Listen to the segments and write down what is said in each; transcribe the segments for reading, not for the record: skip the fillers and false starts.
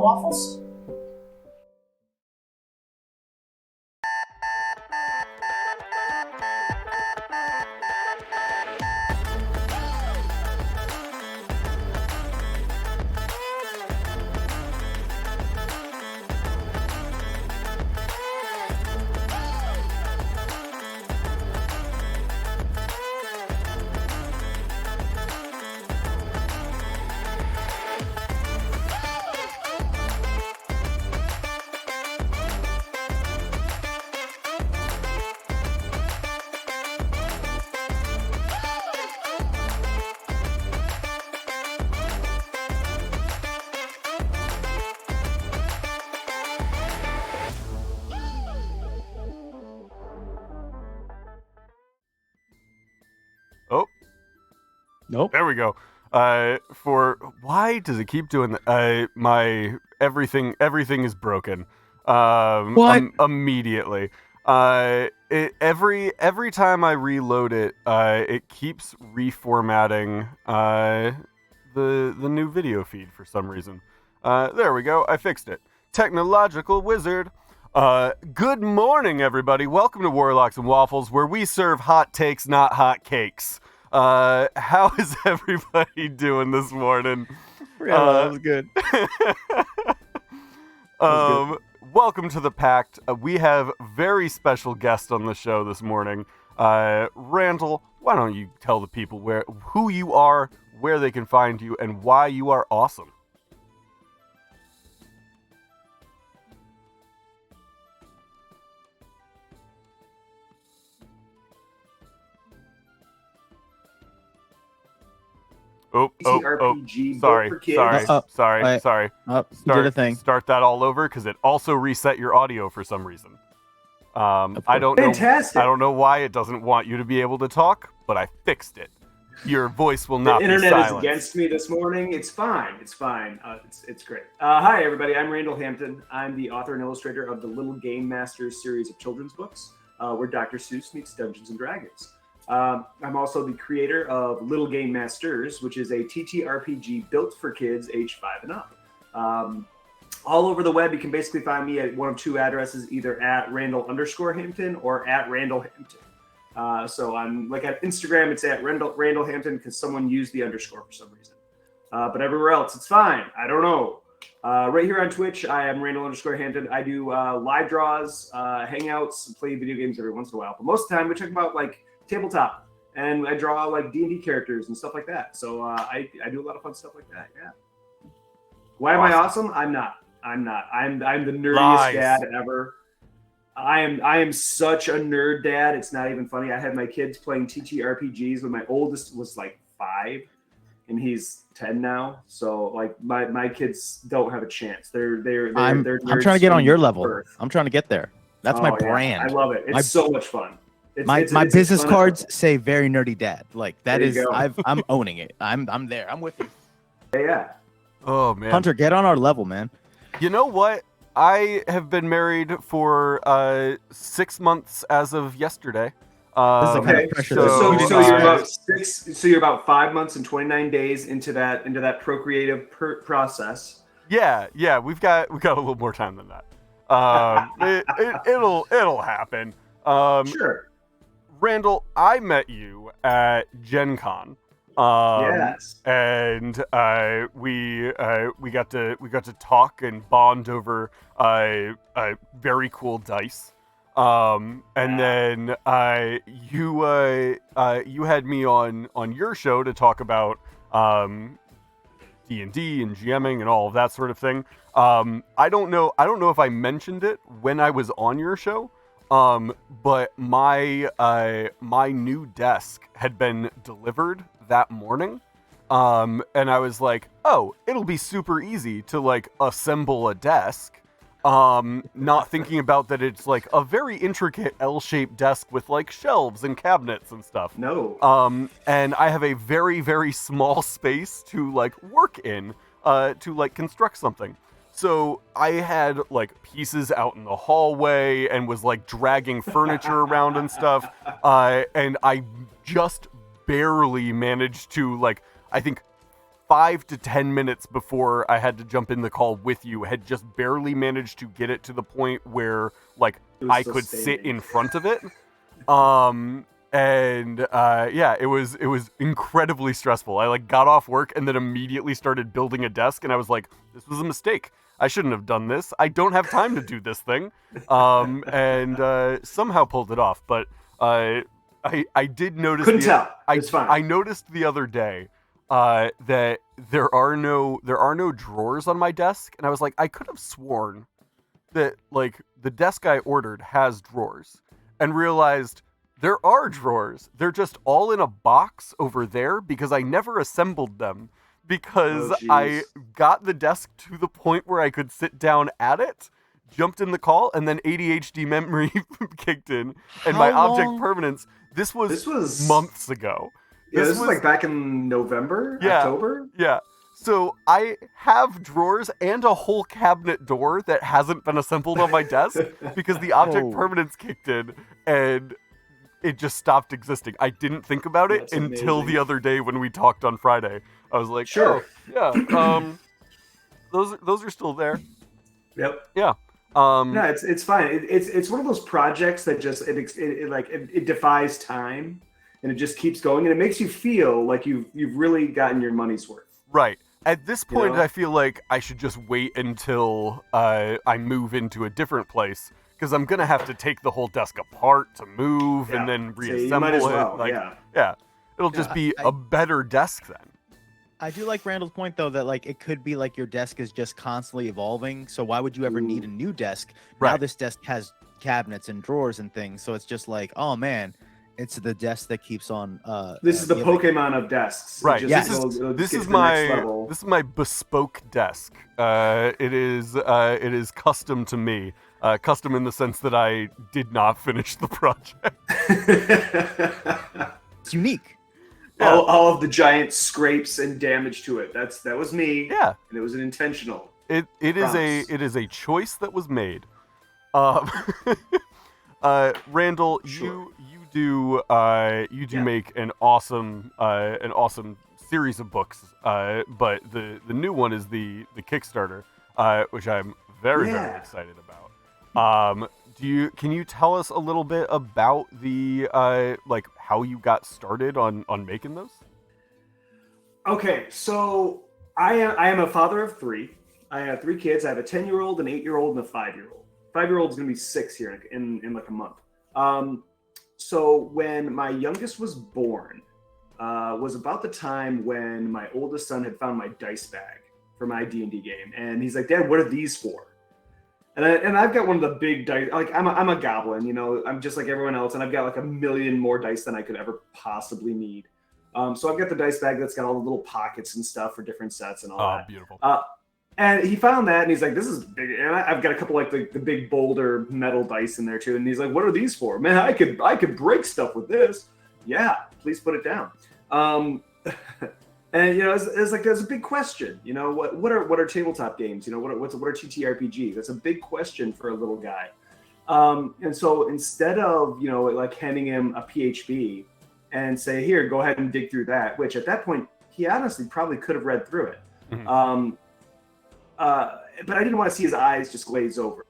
Waffles? Oh, Nope. there we go. For why does it keep doing that? My everything is broken. What? Immediately. Every time I reload it, it keeps reformatting the new video feed for some reason. There we go. I fixed it. Technological wizard. Good morning, everybody. Welcome to Warlocks and Waffles, where we serve hot takes, not hot cakes. How is everybody doing this morning? That was good. Welcome to the Pact. We have very special guest on the show this morning. Randall, why don't you tell the people who you are, where they can find you, and why you are awesome? TTRPG sorry, built for kids. sorry. You did a thing. Start that all over, because it also reset your audio for some reason. I don't know. Fantastic. I don't know why it doesn't want you to be able to talk, but I fixed it. Your voice will not The be internet silenced. is against me this morning. It's fine. It's great. Hi, everybody. I'm Randall Hampton. I'm the author and illustrator of the Little Game Masters series of children's books, where Dr. Seuss meets Dungeons and Dragons. I'm also the creator of Little Game Masters, which is a TTRPG built for kids age 5 and up. All over the web, you can basically find me at one of two addresses, either at Randall_Hampton or at Randall Hampton. So I'm like at Instagram, it's at Randall Hampton because someone used the underscore for some reason. But everywhere else, it's fine. I don't know. Right here on Twitch, I am Randall_Hampton. I do live draws, hangouts, play video games every once in a while. But most of the time, we talk about like tabletop, and I draw like D&D characters and stuff like that. So I do a lot of fun stuff like that. Yeah. Why am I awesome? I'm not. I'm the nerdiest dad ever. I am such a nerd dad. It's not even funny. I had my kids playing TTRPGs when my oldest was like 5, and he's 10 now. So like my kids don't have a chance. They're I'm nerds trying to get on your from level. birth. I'm trying to get there. That's my brand. I love it. It's so much fun. My business cards say very nerdy dad. Like that is go. I'm owning it. I'm there. I'm with you. Yeah. Oh man, Hunter, get on our level, man. You know what? I have been married for 6 months as of yesterday. This is the kind Okay. of pressure So that you're about 6. So you're about 5 months and 29 days into that procreative process. Yeah. We've got a little more time than that. It'll happen. Sure. Randall, I met you at Gen Con. Yes. And we got to talk and bond over very cool dice. And then you had me on your show to talk about D&D and GMing and all of that sort of thing. I don't know if I mentioned it when I was on your show. But my new desk had been delivered that morning. And I was like, oh, it'll be super easy to like assemble a desk. Not thinking about that it's like a very intricate L-shaped desk with like shelves and cabinets and stuff. No. And I have a very, very small space to like work in, to like construct something. So I had like pieces out in the hallway and was like dragging furniture around and stuff. And I just barely managed to like, I think 5 to 10 minutes before I had to jump in the call with you, had just barely managed to get it to the point where like I could sit in front of it. It was incredibly stressful. I like got off work and then immediately started building a desk, and I was like, this was a mistake. I shouldn't have done this. I don't have time to do this thing. And somehow pulled it off. But I did notice. Couldn't tell. It's fine. I noticed the other day that there are no drawers on my desk, and I was like, I could have sworn that like the desk I ordered has drawers, and realized there are drawers. They're just all in a box over there because I never assembled them. Because I got the desk to the point where I could sit down at it, jumped in the call, and then ADHD memory kicked in, and my object permanence. This was months ago. Yeah, this was like back in November, October. Yeah. So I have drawers and a whole cabinet door that hasn't been assembled on my desk because the object permanence kicked in, and it just stopped existing. I didn't think about it until the other day when we talked on Friday. I was like, sure, those are still there. Yep. Yeah. No, it's fine. It's one of those projects that just it defies time, and it just keeps going, and it makes you feel like you've really gotten your money's worth. Right. At this point, I feel like I should just wait until I move into a different place, because I'm gonna have to take the whole desk apart to move and then reassemble you might as well. it. It'll just be a better desk then. I do like Randall's point, though, that like it could be like your desk is just constantly evolving. So why would you ever need a new desk? Right. Now this desk has cabinets and drawers and things. So it's just like, oh man, it's the desk that keeps on. This is the Pokemon of desks. Right. This is my bespoke desk. It is custom to me. Custom in the sense that I did not finish the project. It's unique. Yeah. All of the giant scrapes and damage to it. That was me. Yeah. And it was an intentional. It is a choice that was made. Randall, sure. you do make an awesome series of books. But the new one is the Kickstarter, which I'm very excited about. Can you tell us a little bit about the how you got started on making those? Okay, so I am a father of three. I have three kids. I have a 10-year-old, an 8-year-old, and a 5-year-old. 5-year-old is going to be 6 here in like a month. So when my youngest was born, was about the time when my oldest son had found my dice bag for my D&D game, and he's like, "Dad, what are these for?" And I've got one of the big dice. Like I'm a goblin, I'm just like everyone else, and I've got like a million more dice than I could ever possibly need. So I've got the dice bag that's got all the little pockets and stuff for different sets and all that. Oh, beautiful. And he found that, and he's like, "This is big." And I've got a couple like the big boulder metal dice in there too. And he's like, "What are these for?" "Man, I could break stuff with this." "Yeah, please put it down." And it's like there's a big question. What are tabletop games? What are TTRPG? That's a big question for a little guy. And so instead of like handing him a PHB and say, "Here, go ahead and dig through that," which at that point he honestly probably could have read through it. Mm-hmm. But I didn't want to see his eyes just glaze over.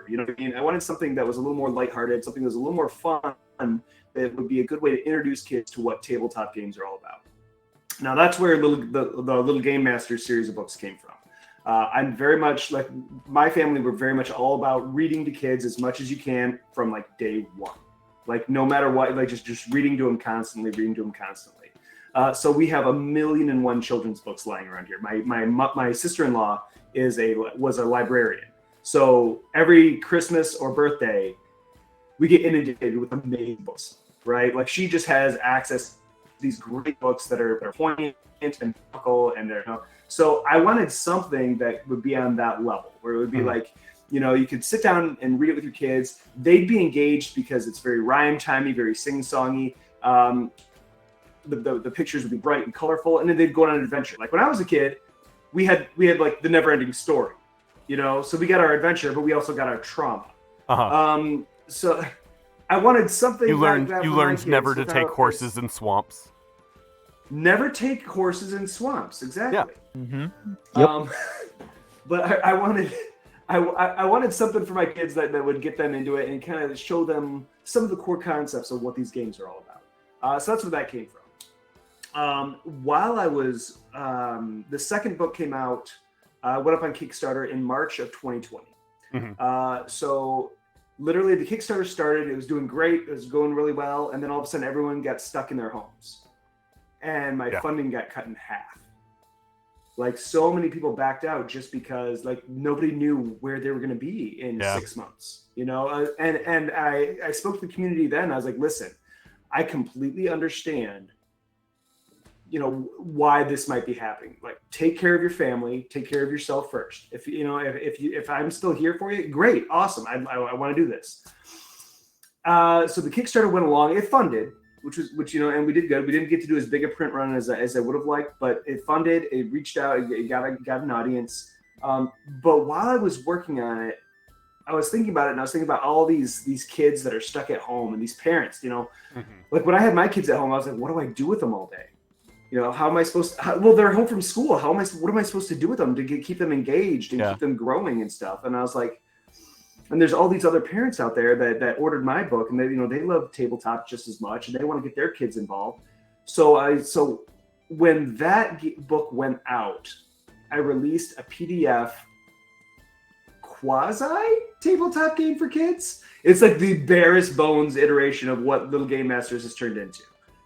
You know what I mean? I wanted something that was a little more lighthearted, something that was a little more fun, that would be a good way to introduce kids to what tabletop games are all about. Now that's where the Little Game Masters series of books came from. I'm very much like my family. We're very much all about reading to kids as much as you can from like day one, like no matter what, like just reading to them constantly. So we have 1,000,001 children's books lying around here. My sister-in-law was a librarian, so every Christmas or birthday, we get inundated with amazing books, right? Like she just has access to these great books that are poignant and topical, and so I wanted something that would be on that level, where it would be like, you could sit down and read it with your kids. They'd be engaged because it's very rhyme-timey, very sing-songy. The pictures would be bright and colorful, and then they'd go on an adventure. Like when I was a kid, we had like the never-ending story, so we got our adventure, but we also got our trauma. So I wanted something. You learned never to take horses in swamps. Never take horses in swamps. Exactly. Mm-hmm. Yep. But I wanted. I wanted something for my kids that would get them into it and kind of show them some of the core concepts of what these games are all about. So that's where that came from. While I was, the second book came out, went up on Kickstarter in March of 2020. Mhm. So literally the Kickstarter started, it was doing great, it was going really well, and then all of a sudden everyone got stuck in their homes. And my funding got cut in half. Like so many people backed out just because like nobody knew where they were going to be in 6 months, you know? And I spoke to the community then. I was like, listen, I completely understand, you know, why this might be happening. Like take care of your family, take care of yourself first. If, you know, if I'm still here for you, great. Awesome. I want to do this. So the Kickstarter went along, it funded, which you know, and we did good. We didn't get to do as big a print run as I would have liked, but it funded. It reached out. It got an audience. But while I was working on it, I was thinking about it, and I was thinking about all these kids that are stuck at home, and these parents. You know, like when I had my kids at home, I was like, what do I do with them all day? You know, how am I supposed to? Well, they're home from school. What am I supposed to do with them to keep them engaged and keep them growing and stuff? And I was like. And there's all these other parents out there that ordered my book, and they love tabletop just as much, and they want to get their kids involved. So when that book went out, I released a PDF quasi tabletop game for kids. It's like the barest bones iteration of what Little Game Masters has turned into.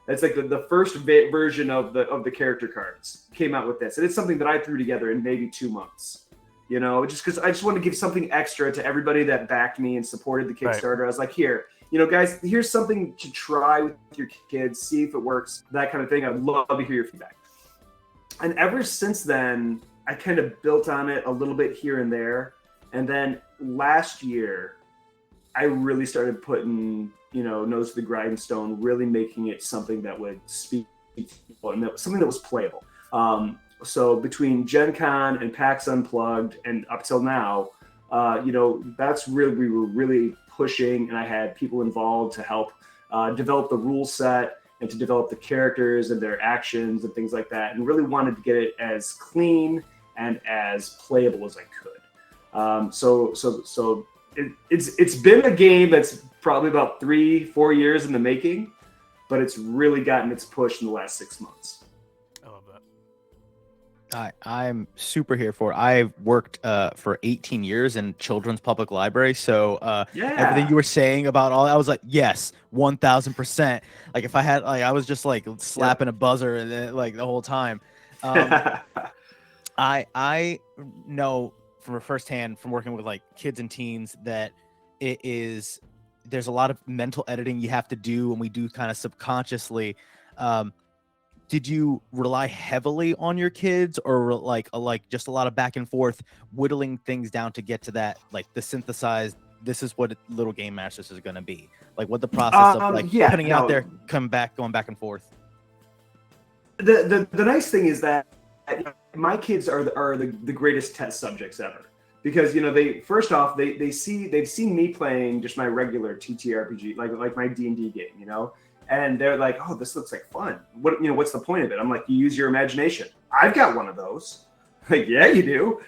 It's like the first version of the character cards came out with this, and it's something that I threw together in maybe 2 months. You know, just because I just wanted to give something extra to everybody that backed me and supported the Kickstarter. Right. I was like, here, you know, guys, here's something to try with your kids, see if it works, that kind of thing. I'd love to hear your feedback. And ever since then, I kind of built on it a little bit here and there. And then last year, I really started putting, you know, nose to the grindstone, really making it something that would speak to people and something that was playable. So between Gen Con and PAX Unplugged and up till now, you know, that's really, we were really pushing, and I had people involved to help develop the rule set and to develop the characters and their actions and things like that, and really wanted to get it as clean and as playable as I could. So it's been a game that's probably about 3-4 years in the making, but it's really gotten its push in the last 6 months. I'm super here for it. I've worked for 18 years in children's public library, so everything you were saying about all, I was like, yes, 1000%. Like if I had, like, I was just like slapping a buzzer and then, like the whole time. I know from firsthand from working with like kids and teens that there's a lot of mental editing you have to do, and we do kind of subconsciously. Did you rely heavily on your kids, or like just a lot of back and forth, whittling things down to get to that, like the synthesized, this is what Little Game Masters is going to be? Like what the process of like putting it out there, going back and forth? The nice thing is that my kids are the greatest test subjects ever, because, you know, they've seen me playing just my regular TTRPG, like my D&D game, you know. And they're like, oh, this looks like fun. What's the point of it? I'm like, you use your imagination. I've got one of those. Like, yeah, you do.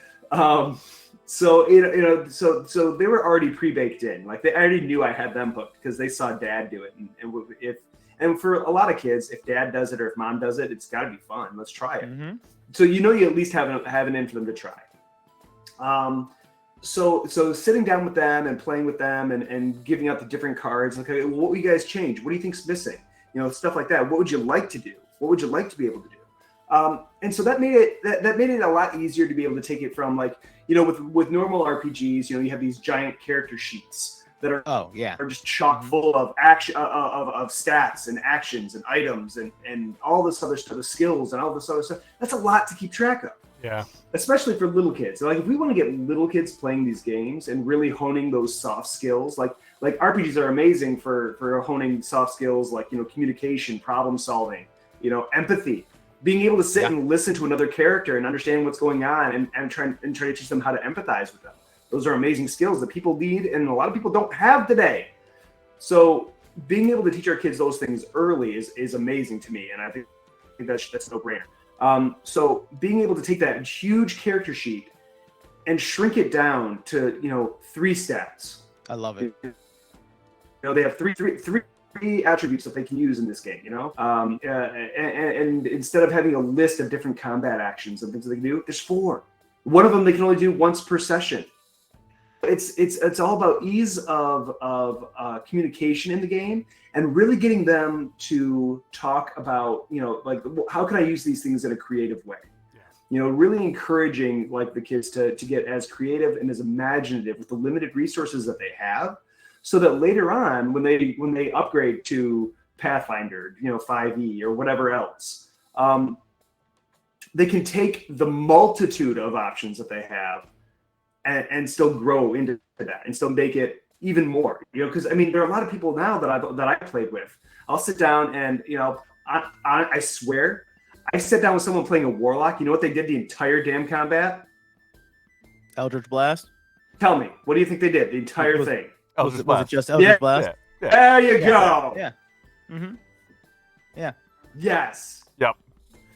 So they were already pre-baked in. Like they already knew I had them hooked because they saw Dad do it. And for a lot of kids, if Dad does it or if Mom does it, it's got to be fun. Let's try it. Mm-hmm. So you at least have an in for them to try. So sitting down with them and playing with them and giving out the different cards, like, okay, what will you guys change? What do you think's missing? You know, stuff like that. What would you like to do? What would you like to be able to do? And so that made it a lot easier to be able to take it from, like, you know, with normal RPGs, you know, you have these giant character sheets that are just chock full of action, of stats and actions and items and all this other stuff, the skills and all this other stuff. That's a lot to keep track of. Yeah. Especially for little kids. Like if we want to get little kids playing these games and really honing those soft skills, like RPGs are amazing for honing soft skills, like, you know, communication, problem solving, you know, empathy, being able to sit and listen to another character and understand what's going on and try to teach them how to empathize with them. Those are amazing skills that people need and a lot of people don't have today. So being able to teach our kids those things early is amazing to me. And I think think that's a no-brainer. So being able to take that huge character sheet and shrink it down to 3 stats. I love it. They have three attributes that they can use in this game. And instead of having a list of different combat actions and things that they can do, there's 4. One of them they can only do once per session. It's all about ease of communication in the game and really getting them to talk about like how can I use these things in a creative way. Really encouraging like the kids to get as creative and as imaginative with the limited resources that they have, so that later on when they upgrade to Pathfinder, 5e or whatever else, they can take the multitude of options that they have and still grow into that and still make it even more. Because there are a lot of people now that I played with. I'll sit down and I swear. I sat down with someone playing a Warlock. You know what they did the entire damn combat? Eldritch Blast? Tell me. What do you think they did? The entire thing. Was it just Eldritch Blast? Yeah. There you go. Yeah. Mm-hmm. Yeah. Yes. Yep.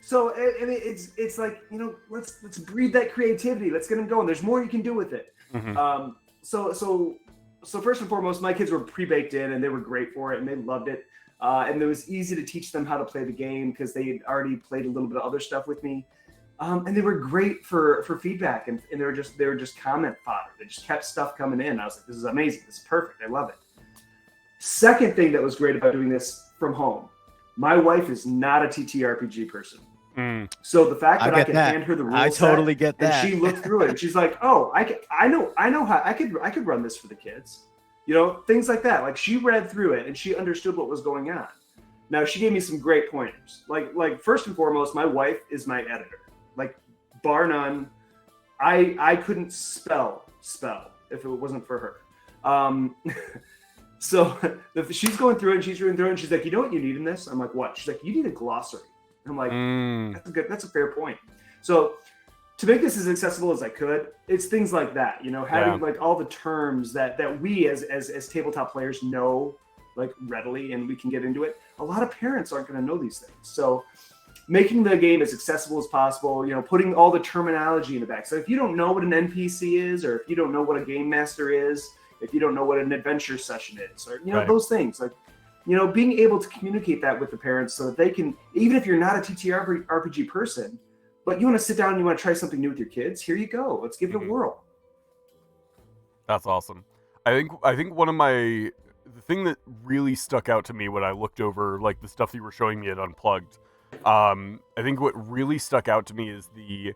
So it's like, let's breed that creativity. Let's get them going. There's more you can do with it. Mm-hmm. So first and foremost, my kids were pre-baked in and they were great for it and they loved it. And it was easy to teach them how to play the game because they had already played a little bit of other stuff with me. And they were great for feedback and they were just comment fodder. They just kept stuff coming in. I was like, this is amazing. This is perfect. I love it. Second thing that was great about doing this from home, my wife is not a TTRPG person. So the fact that I can hand her the rules, I totally get that. And she looked through it and she's like, oh, I know how I could run this for the kids. Things like that. Like she read through it and she understood what was going on. Now she gave me some great pointers. Like first and foremost, my wife is my editor. Like bar none. I couldn't spell if it wasn't for her. So she's going through it and she's reading through it and she's like, you know what you need in this? I'm like, what? She's like, you need a glossary. I'm like, that's a fair point. So to make this as accessible as I could, it's things like that, having like all the terms that we as tabletop players know like readily and we can get into it. A lot of parents aren't going to know these things. So making the game as accessible as possible, putting all the terminology in the back. So if you don't know what an NPC is, or if you don't know what a game master is, if you don't know what an adventure session is, or, those things like, being able to communicate that with the parents so that they can, even if you're not a TTRPG person, but you want to sit down and you want to try something new with your kids, here you go. Let's give it a whirl. That's awesome. I think the thing that really stuck out to me when I looked over like the stuff that you were showing me at Unplugged, I think what really stuck out to me is the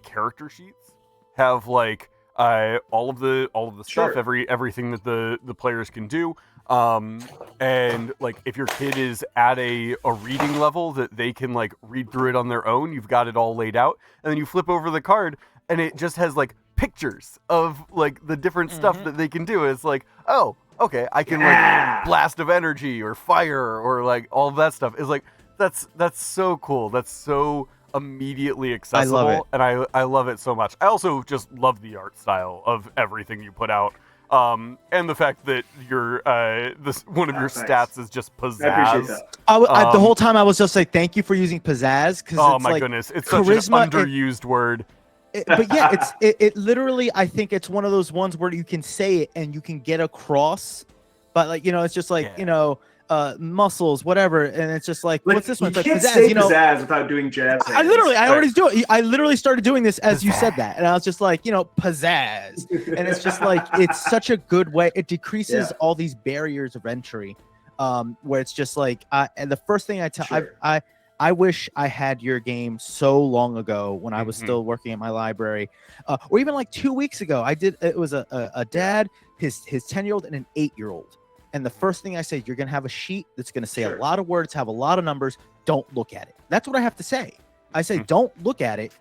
character sheets have like all of the stuff, everything that the players can do. And like if your kid is at a reading level that they can like read through it on their own, you've got it all laid out, and then you flip over the card and it just has like pictures of like the different stuff that they can do. It's like, oh, okay, I can like blast of energy or fire or like all of that stuff. It's like that's so cool. That's so immediately accessible. I love it. And I love it so much. I also just love the art style of everything you put out. And the fact that your one of your stats is just pizzazz. I appreciate that. The whole time I was just like, thank you for using pizzazz, because oh my goodness, it's such an underused word. But yeah, it literally, I think it's one of those ones where you can say it and you can get across, but like it's just like muscles, whatever, and it's just like what's this one? It's like can't pizzazz, say pizzazz without doing jazz hands. I already do it. I literally started doing this as you said that, and I was just like, pizzazz, and it's just like it's such a good way. It decreases all these barriers of entry, where it's just like, and the first thing I tell, I wish I had your game so long ago when I was still working at my library, or even like 2 weeks ago. It was a dad, his 10-year-old, and an 8-year-old. And the first thing I say, you're going to have a sheet that's going to say a lot of words, have a lot of numbers. Don't look at it. That's what I have to say. I say, don't look at it.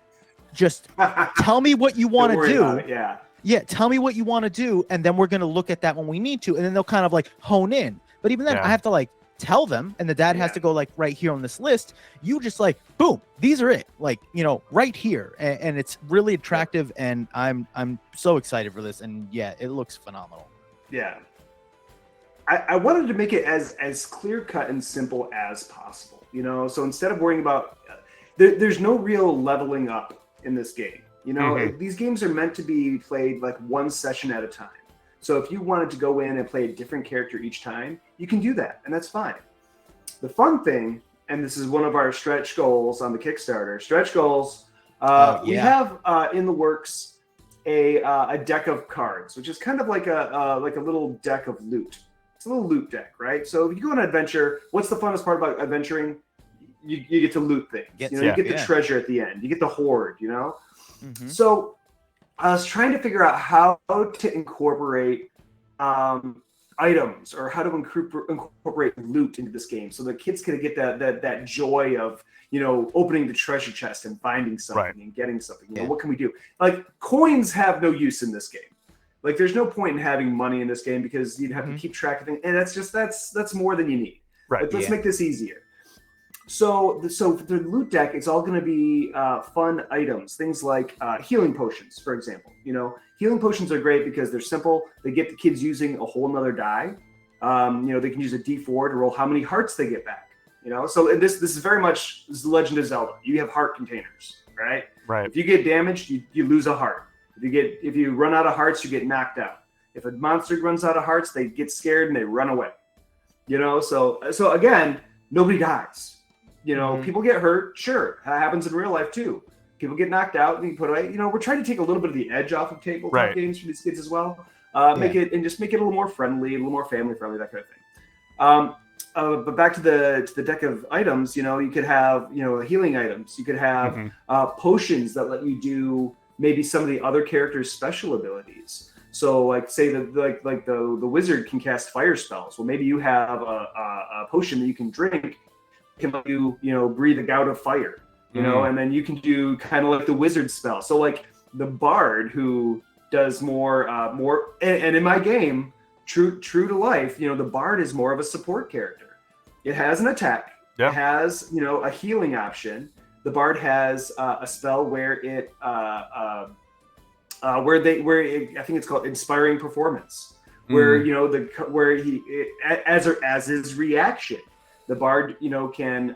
Just tell me what you want to do. Yeah. Tell me what you want to do. And then we're going to look at that when we need to. And then they'll kind of like hone in. But even then I have to like tell them. And the dad has to go like right here on this list. You just like, boom, these are it. Like, right here. And it's really attractive. And I'm so excited for this. And yeah, it looks phenomenal. Yeah. I wanted to make it as clear cut and simple as possible. You know, so instead of worrying about, there's no real leveling up in this game. You know, these games are meant to be played like one session at a time. So if you wanted to go in and play a different character each time, you can do that, and that's fine. The fun thing, and this is one of our stretch goals on the Kickstarter, stretch goals. We have in the works a deck of cards, which is kind of like a little deck of loot. It's a little loot deck, right? So if you go on an adventure, what's the funnest part about adventuring? You get to loot things. You get the treasure at the end. You get the hoard, you know? So I was trying to figure out how to incorporate items or how to incorporate loot into this game so the kids can get that joy of, you know, opening the treasure chest and finding something and getting something. You know, what can we do? Like, coins have no use in this game. Like, there's no point in having money in this game because you'd have to keep track of things, and that's more than you need. Right. Like, let's make this easier. So the loot deck, it's all going to be fun items, things like healing potions, for example. You know, healing potions are great because they're simple. They get the kids using a whole nother die. You know, they can use a D4 to roll how many hearts they get back. You know, so this is very much this is Legend of Zelda. You have heart containers, right? Right. If you get damaged, you lose a heart. If you run out of hearts, you get knocked out. If a monster runs out of hearts, they get scared and they run away. You know, so again, nobody dies. You know, people get hurt. Sure, that happens in real life too. People get knocked out and you put away. You know, we're trying to take a little bit of the edge off of tabletop games for these kids as well. Make it a little more friendly, a little more family friendly, that kind of thing. But back to the deck of items. You know, you could have healing items. You could have potions that let you do maybe some of the other characters' special abilities. So, like, say the wizard can cast fire spells. Well, maybe you have a potion that you can drink. Can let you breathe a gout of fire, and then you can do kind of like the wizard spell. So like the bard who does more, and in my game, true to life, the bard is more of a support character. It has an attack, it has a healing option. The bard has a spell where I think it's called inspiring performance, where as his reaction. The bard, can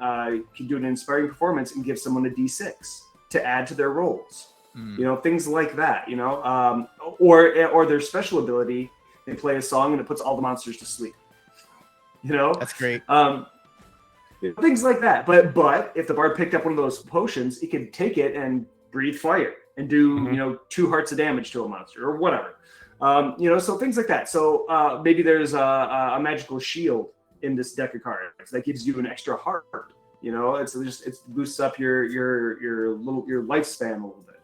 do an inspiring performance and give someone a D6 to add to their rolls. Things like that. Or their special ability, they play a song and it puts all the monsters to sleep. That's great. Things like that. But if the bard picked up one of those potions, he could take it and breathe fire and do 2 hearts of damage to a monster or whatever. So things like that. So maybe there's a magical shield in this deck of cards that gives you an extra heart. It boosts up your lifespan a little bit.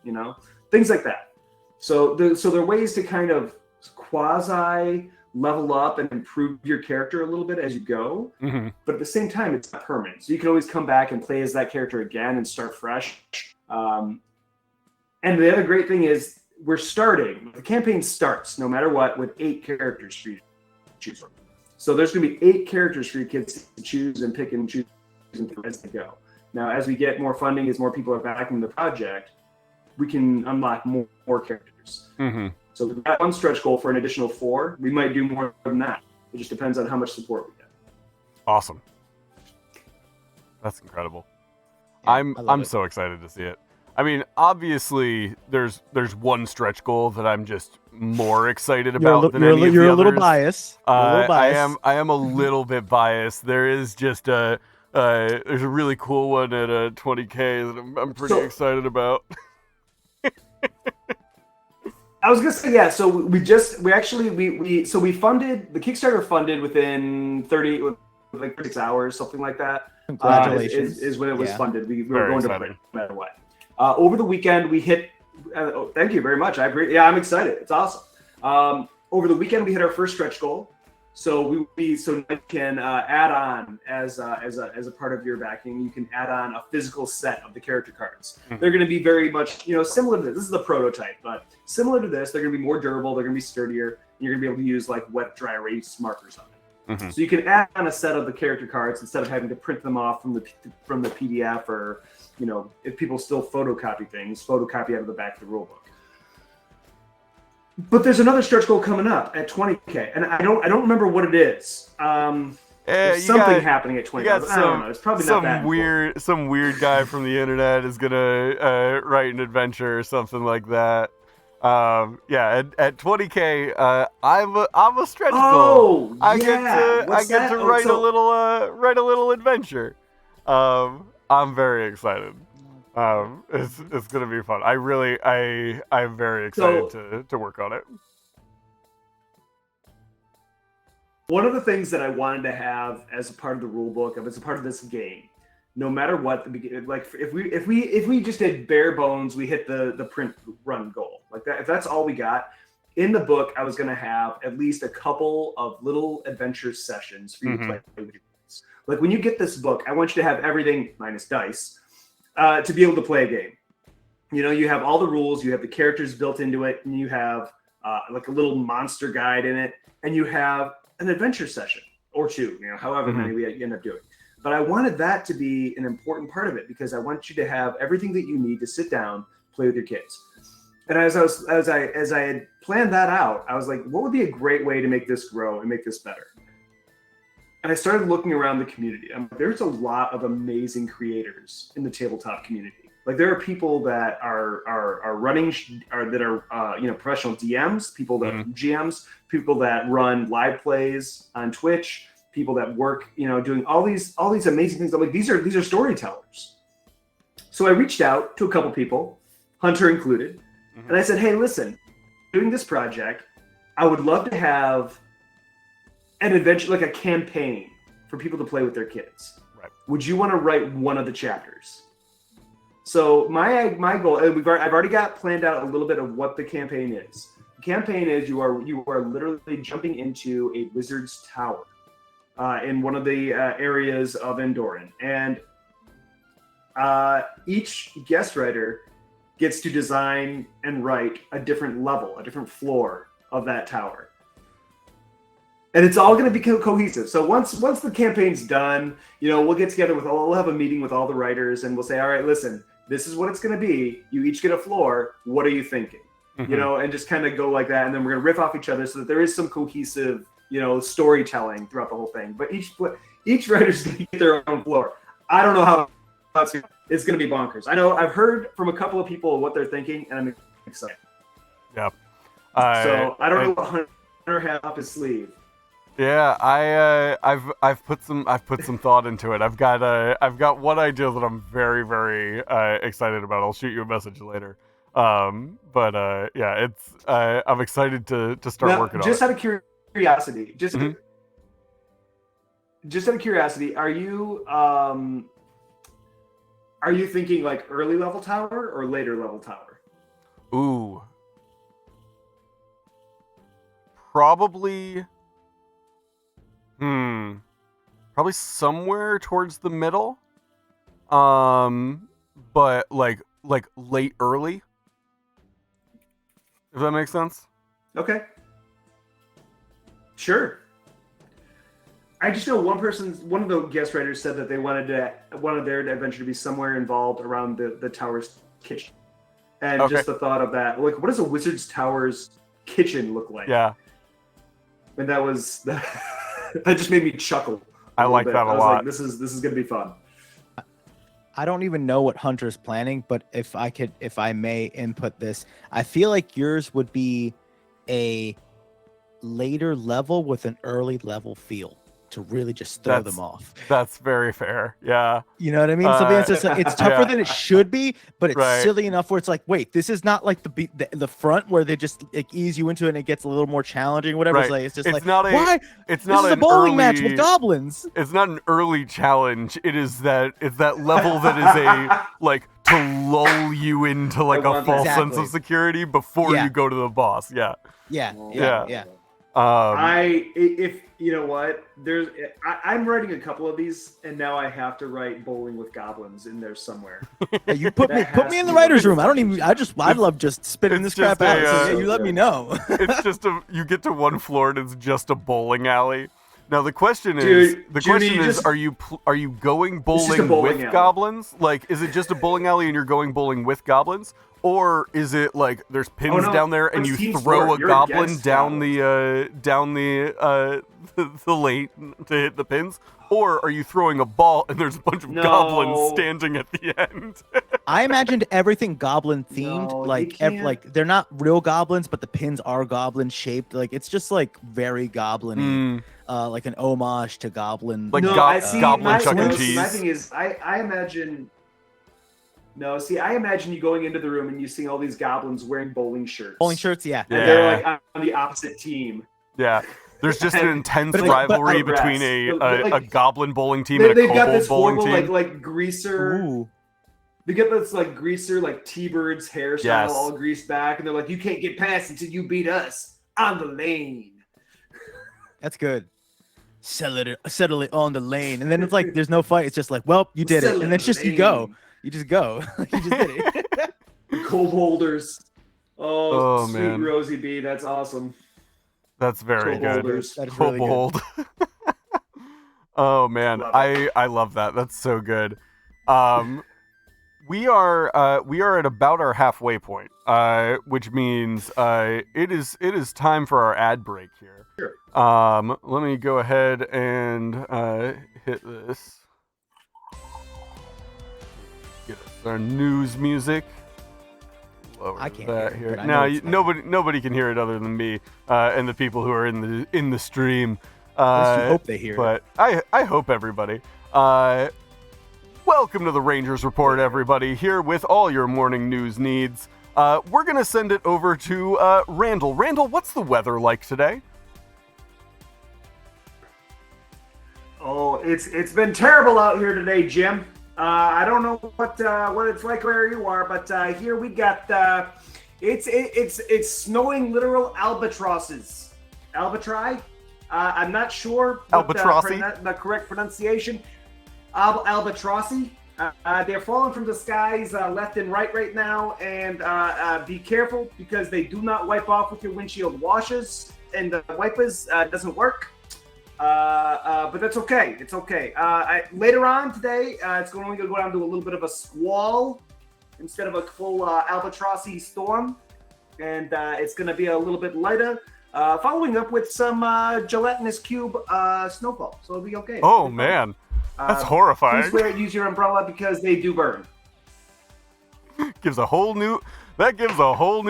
Things like that. So there are ways to kind of quasi level up and improve your character a little bit as you go, but at the same time it's not permanent. So you can always come back and play as that character again and start fresh. And the other great thing is the campaign starts no matter what with 8 characters for you to choose from. So there's going to be 8 characters for your kids to choose and pick and choose as they go. Now, as we get more funding, as more people are backing the project, we can unlock more characters. So we've got one stretch goal for an additional 4. We might do more than that. It just depends on how much support we get. Awesome. That's incredible. Yeah, I'm so excited to see it. I mean, obviously, there's one stretch goal that I'm just more excited about than any of the others. You're a little biased. I am a little bit biased. There is just there's a really cool one at 20K that I'm pretty excited about. I was gonna say So we funded the Kickstarter funded within 36 hours, something like that. Congratulations! Is when it was funded. We were going to print no matter what. Over the weekend, we hit. Thank you very much. I agree. Yeah, I'm excited. It's awesome. Over the weekend, we hit our first stretch goal. So we can add on as a part of your backing. You can add on a physical set of the character cards. They're going to be very much similar to this. This is the prototype, but similar to this. They're going to be more durable. They're going to be sturdier. And you're going to be able to use like wet dry erase markers on it. So you can add on a set of the character cards instead of having to print them off from the PDF or. If people still photocopy out of the back of the rule book. But there's another stretch goal coming up at 20K, and I don't remember what it is. There's something happening at 20,000. I don't know. It's probably not that important. Some weird guy from the internet is gonna write an adventure or something like that. Yeah, at 20K, I'm a stretch goal. I get to write a little adventure. I'm very excited. It's gonna be fun. I'm very excited to work on it. One of the things that I wanted to have as a part of the rule book, as a part of this game, no matter what, like if we just did bare bones, we hit the print run goal like that. If that's all we got in the book, I was going to have at least a couple of little adventure sessions for you to play with your kids. Like when you get this book, I want you to have everything minus dice to be able to play a game. You know, you have all the rules, you have the characters built into it, and you have like a little monster guide in it, and you have an adventure session or two, you know, however many we end up doing. But I wanted that to be an important part of it because I want you to have everything that you need to sit down, play with your kids. And as I had planned that out, I was like, what would be a great way to make this grow and make this better? And I started looking around the community. There's a lot of amazing creators in the tabletop community. Like there are people that are running, that are professional DMs, people that are GMs, people that run live plays on Twitch, people that work, doing all these amazing things. I'm like, these are storytellers. So I reached out to a couple people, Hunter included, and I said, hey, listen, doing this project, I would love to have an adventure, like a campaign for people to play with their kids. Right. Would you want to write one of the chapters? So my goal, and I've already got planned out a little bit of what the campaign is. The campaign is you are literally jumping into a wizard's tower in one of the areas of Endoran, and each guest writer gets to design and write a different level, a different floor of that tower. And it's all going to be cohesive. So once the campaign's done, we'll get together we'll have a meeting with all the writers, and we'll say, all right, listen, this is what it's going to be. You each get a floor. What are you thinking? And just kind of go like that. And then we're going to riff off each other so that there is some cohesive, storytelling throughout the whole thing. But each writer's going to get their own floor. I don't know how it's going to be bonkers. I know I've heard from a couple of people what they're thinking, and I'm excited. Yeah. So I don't know what Hunter had up his sleeve. Yeah, I've put some thought into it. I've got one idea that I'm very, very excited about. I'll shoot you a message later. But it's I'm excited to start working on it. Just out of curiosity, just out of curiosity, are you thinking like early level tower or later level tower? Ooh, probably. Probably somewhere towards the middle. But like late early. If that makes sense. Okay. Sure. I just know one of the guest writers said that they wanted their adventure to be somewhere involved around the tower's kitchen. And just the thought of that, like, what does a wizard's tower's kitchen look like? Yeah. And that was that just made me chuckle. I like that a lot. Like, this is gonna be fun. I don't even know what Hunter's planning, but if I may input this, I feel like yours would be a later level with an early level feel to really just throw them off. That's very fair. Yeah. You know what I mean? So it's tougher than it should be, but it's silly enough where it's like, wait, this is not like the front where they just like ease you into it and it gets a little more challenging, whatever. Right. It's just why? It's not a bowling match with goblins. It's not an early challenge. It's that level that is a like to lull you into like a false sense of security before you go to the boss. Yeah. Yeah. If you know what, I'm writing a couple of these, and now I have to write bowling with goblins in there somewhere. You put me in the writer's room. I'd love just spitting this crap out. So you let me know. It's just you get to one floor and it's just a bowling alley. Now the question is, Dude, are you going bowling bowling with alley. goblins? Like, is it just a bowling alley and you're going bowling with goblins, or is it like there's pins down there and it's you team throw sport. a You're goblin against down goblins. the lane to hit the pins, or are you throwing a ball and there's a bunch of goblins standing at the end? I imagined everything goblin themed. No, you like can't. like they're not real goblins, but the pins are goblin shaped. Like it's just like very goblin-y. Like an homage to goblin. Like Goblin Chuck E. Cheese. My thing is, I imagine. No, see, I imagine you going into the room and you seeing all these goblins wearing bowling shirts. Bowling shirts, yeah. And they're like on the opposite team. Yeah. There's just an intense but rivalry but- between but, a goblin bowling team and a They've got kobold this bowling horrible team. like greaser. Ooh. They get this like greaser like T-Bird's hairstyle Yes. all greased back, and they're like, "You can't get past until you beat us on the lane." That's good. Settle it on the lane. And then it's like there's no fight. It's just like, well, you did it. Settle And then it's just you go. You just go. You just did it. Cold holders. Oh, sweet man. Rosie B, that's awesome. That's very good. Holders. That is really good. Kobold. Oh man, Love I love that. That's so good. We are at about our halfway point, which means it is time for our ad break here. Sure. Let me go ahead and hit this. Get us our news music. Lower I can't that hear it, here. but I know No, it's there. nobody can hear it other than me and the people who are in the stream. At least you hope they hear it. But I hope everybody. Welcome to the Rangers Report, everybody. Here with all your morning news needs. We're gonna send it over to Randall. Randall, what's the weather like today? Oh, it's been terrible out here today, Jim. I don't know what it's like where you are, but here we got it's snowing literal albatrosses. Albitri? I'm not sure what the correct pronunciation. Albatrossi. They're falling from the skies left and right now, and be careful because they do not wipe off with your windshield washers, and the wipers doesn't work. But that's okay. It's okay. Later on today, it's only going to go down to a little bit of a squall instead of a full albatrossi storm, and it's going to be a little bit lighter. Following up with some gelatinous cube snowfall, so it'll be okay. Oh man, that's horrifying. Use your umbrella because they do burn. gives a whole new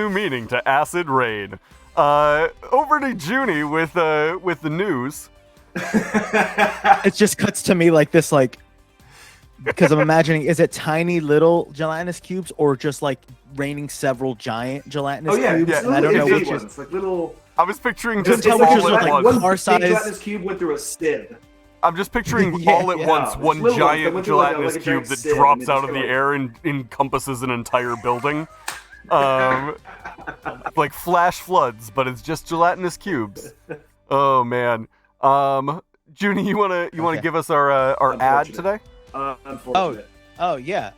meaning to acid rain. Over to Junie with the news. It just cuts to me like this, like, because I'm imagining, is it tiny little gelatinous cubes or just like raining several giant gelatinous cubes? Yeah. And I don't know which ones, is. like little. I was picturing Couldn't just tell which all was at like once. car Big size. gelatinous cube went through a sieve. I'm just picturing Yeah, all at yeah. once No, one it's little ones that giant went through like a gelatinous giant cube that sieve, drops and out it's of the like- air and encompasses an entire building. Like flash floods, but it's just gelatinous cubes. Oh man. Junie, you wanna Okay. give us our ad Unfortunate. today? Unfortunate. Oh yeah.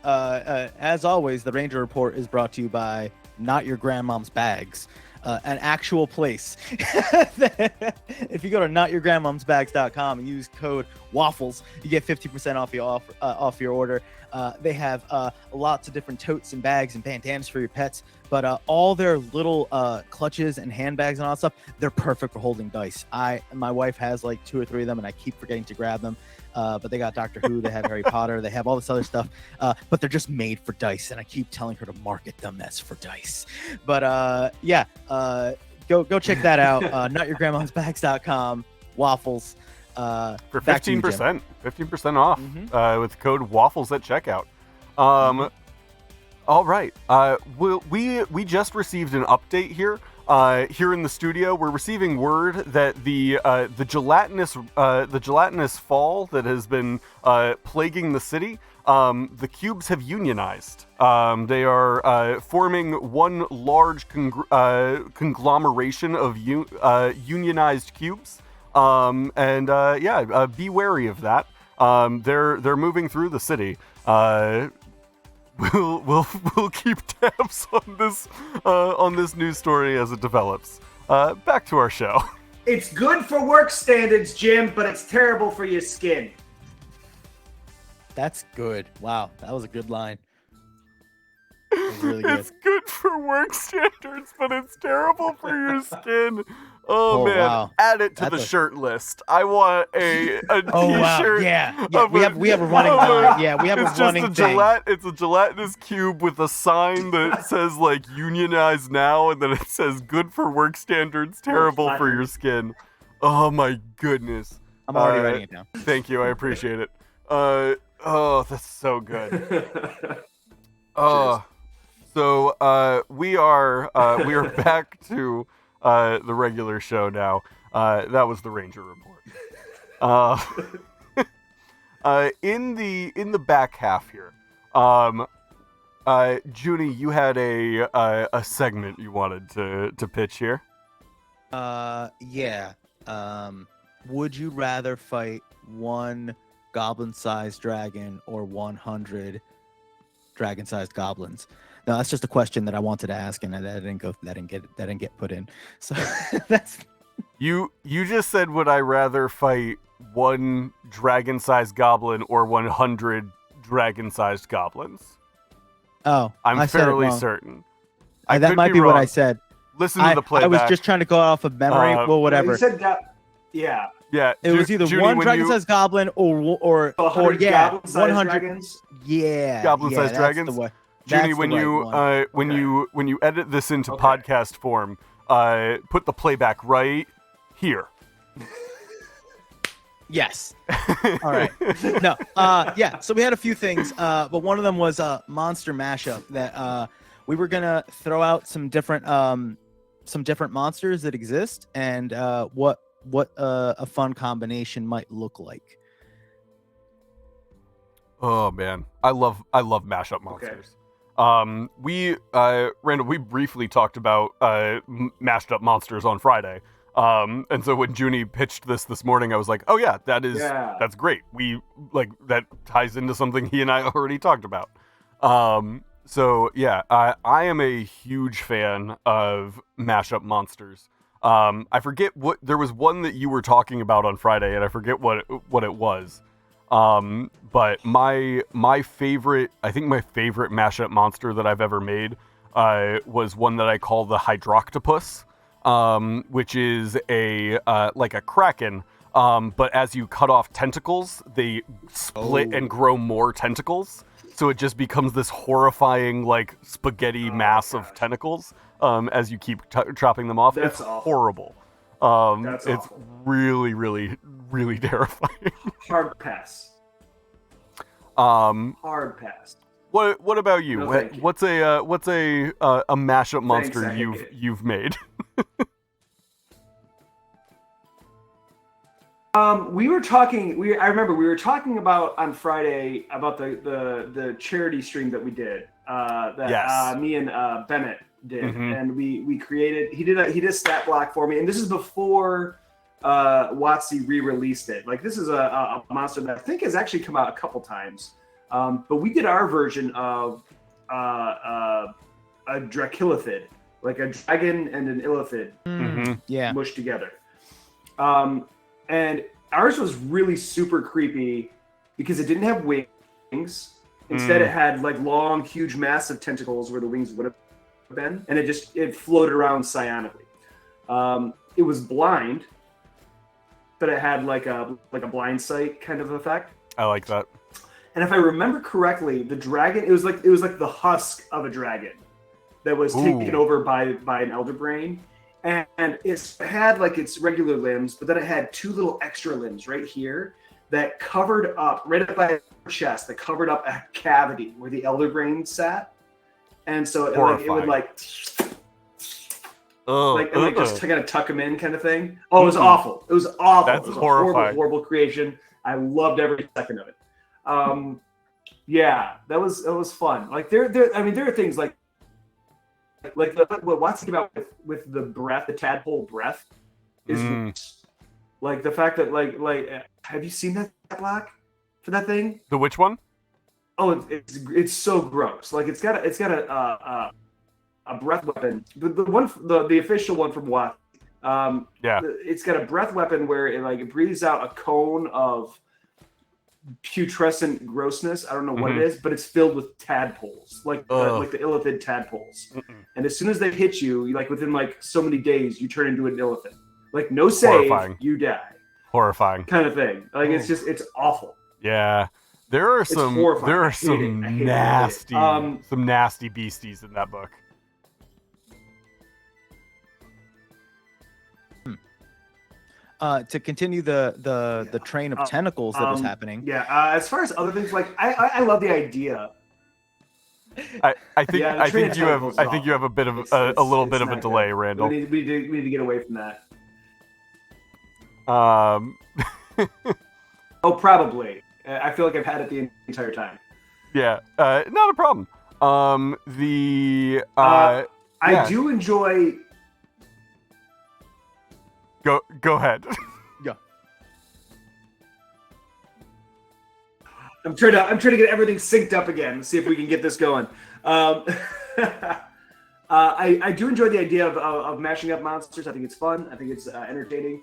As always, the Ranger Report is brought to you by Not Your Grandmom's Bags, an actual place. If you go to notyourgrandmomsbags.com and use code Waffles, you get 50% off your order. They have lots of different totes and bags and bandanas for your pets, but all their little clutches and handbags and all that stuff, they're perfect for holding dice. My wife has like 2 or 3 of them, and I keep forgetting to grab them. But they got Doctor Who, they have Harry Potter, they have all this other stuff, but they're just made for dice, and I keep telling her to market them as for dice. But go check that out. Notyourgrandmomsbags.com, Waffles. For Back to you, Jim. 15% off Mhm. with code Waffles at checkout. All right. We just received an update here. Here in the studio, we're receiving word that the gelatinous fall that has been plaguing the city, the cubes have unionized. They are forming one large conglomeration of unionized cubes. Be wary of that. They're moving through the city. We'll keep tabs on this news story as it develops. Back to our show. It's good for work standards, Jim, but it's terrible for your skin. That's good. Wow, that was a good line. That was really good. It's good for work standards, but it's terrible for your skin. Oh man, wow. add it to That's the a- shirt list. I want a Oh wow, t-shirt. yeah. of We have a running of line. Yeah, we have it's a running just a thing. It's a gelatinous cube with a sign that says like "Unionize now," and then it says "Good for work standards, terrible for your skin." Oh my goodness. I'm already writing it down. Thank you, I appreciate it. Oh, that's so good. So we are back to the regular show now. That was the Ranger Report. In the back half here, Junie, you had a segment you wanted to pitch here. Yeah. Would you rather fight one goblin-sized dragon or 100 dragon-sized goblins? No, that's just a question that I wanted to ask, and that didn't get put in. So that's You just said, would I rather fight one dragon-sized goblin or 100 dragon-sized goblins? oh, I'm I said it fairly wrong. certain. That could might be what wrong. I said. Listen to the playback. I was just trying to go off of memory. Well, whatever. You said yeah. Yeah, It was either Junie, one when dragon-sized goblin or 100 yeah, goblin-sized 100 dragons. Yeah, Goblin-sized that's dragons? The way. Junie, That's when the right you one. when you edit this into Okay. podcast form, put the playback right here. Yes. All right. No. Yeah. So we had a few things, but one of them was a monster mashup that we were gonna throw out some different monsters that exist and what a fun combination might look like. Oh man, I love mashup monsters. We Randall, we briefly talked about mashed up monsters on Friday. And so when Junie pitched this morning, I was like, oh yeah, that's great. We that ties into something he and I already talked about. So yeah, I am a huge fan of mashup monsters. I forget there was one that you were talking about on Friday, and I forget what it was. But my favorite mashup monster that I've ever made was one that I call the Hydroctopus, which is like a kraken, but as you cut off tentacles, they split and grow more tentacles, so it just becomes this horrifying like spaghetti mass of tentacles as you keep chopping them off. That's it's awful. Horrible. That's it's awful. really, really, really terrifying. Hard pass. Um, Hard pass. what about you? No, thank you. What's a mashup monster I hate it. you've made? We were talking. I remember we were talking about on Friday about the charity stream that we did. That Yes. Me and Bennett did, Mhm. and we created. He did a stat block for me, and this is before WotC re-released it. Like this is a monster that I think has actually come out a couple times. But we did our version of a Draculathid, like a dragon and an illithid Mhm. Yeah. mushed together. And ours was really super creepy because it didn't have wings. Instead, it had like long, huge, massive tentacles where the wings would have been, and it floated around psionically. It was blind, but it had like a blind sight kind of effect. I like that. And if I remember correctly, the dragon it was like the husk of a dragon that was taken over by an elder brain. And it had like its regular limbs, but then it had two little extra limbs right here that covered up, right up by the chest, that covered up a cavity where the elder brain sat. And so it would like just kind of tuck him in kind of thing. Oh, it was awful. It was awful. That's it was horrifying. a horrible creation. I loved every second of it. Yeah, that was fun. Like there are things like what Watson came out with the breath, the tadpole breath, is like the fact that like have you seen that block for that thing? The which one? Oh, it's so gross. Like it's got a breath weapon. The official one from Watt, It's got a breath weapon where it breathes out a cone of putrescent grossness. I don't know what it is, but it's filled with tadpoles, like the illithid tadpoles. And as soon as they hit you, like within like so many days, you turn into an illithid. Like no save, you die. Horrifying. Kind of thing. Like it's awful. Yeah. There are some nasty beasties in that book. To continue the train of tentacles that is happening. Yeah. As far as other things, like I love the idea. I think you have a bit of a little bit of a delay, good. Randall. We need to get away from that. Oh, probably. I feel like I've had it the entire time. Yeah. Not a problem. I do enjoy. Go ahead. Yeah. I'm trying to get everything synced up again. See if we can get this going. I do enjoy the idea of mashing up monsters. I think it's fun. I think it's entertaining.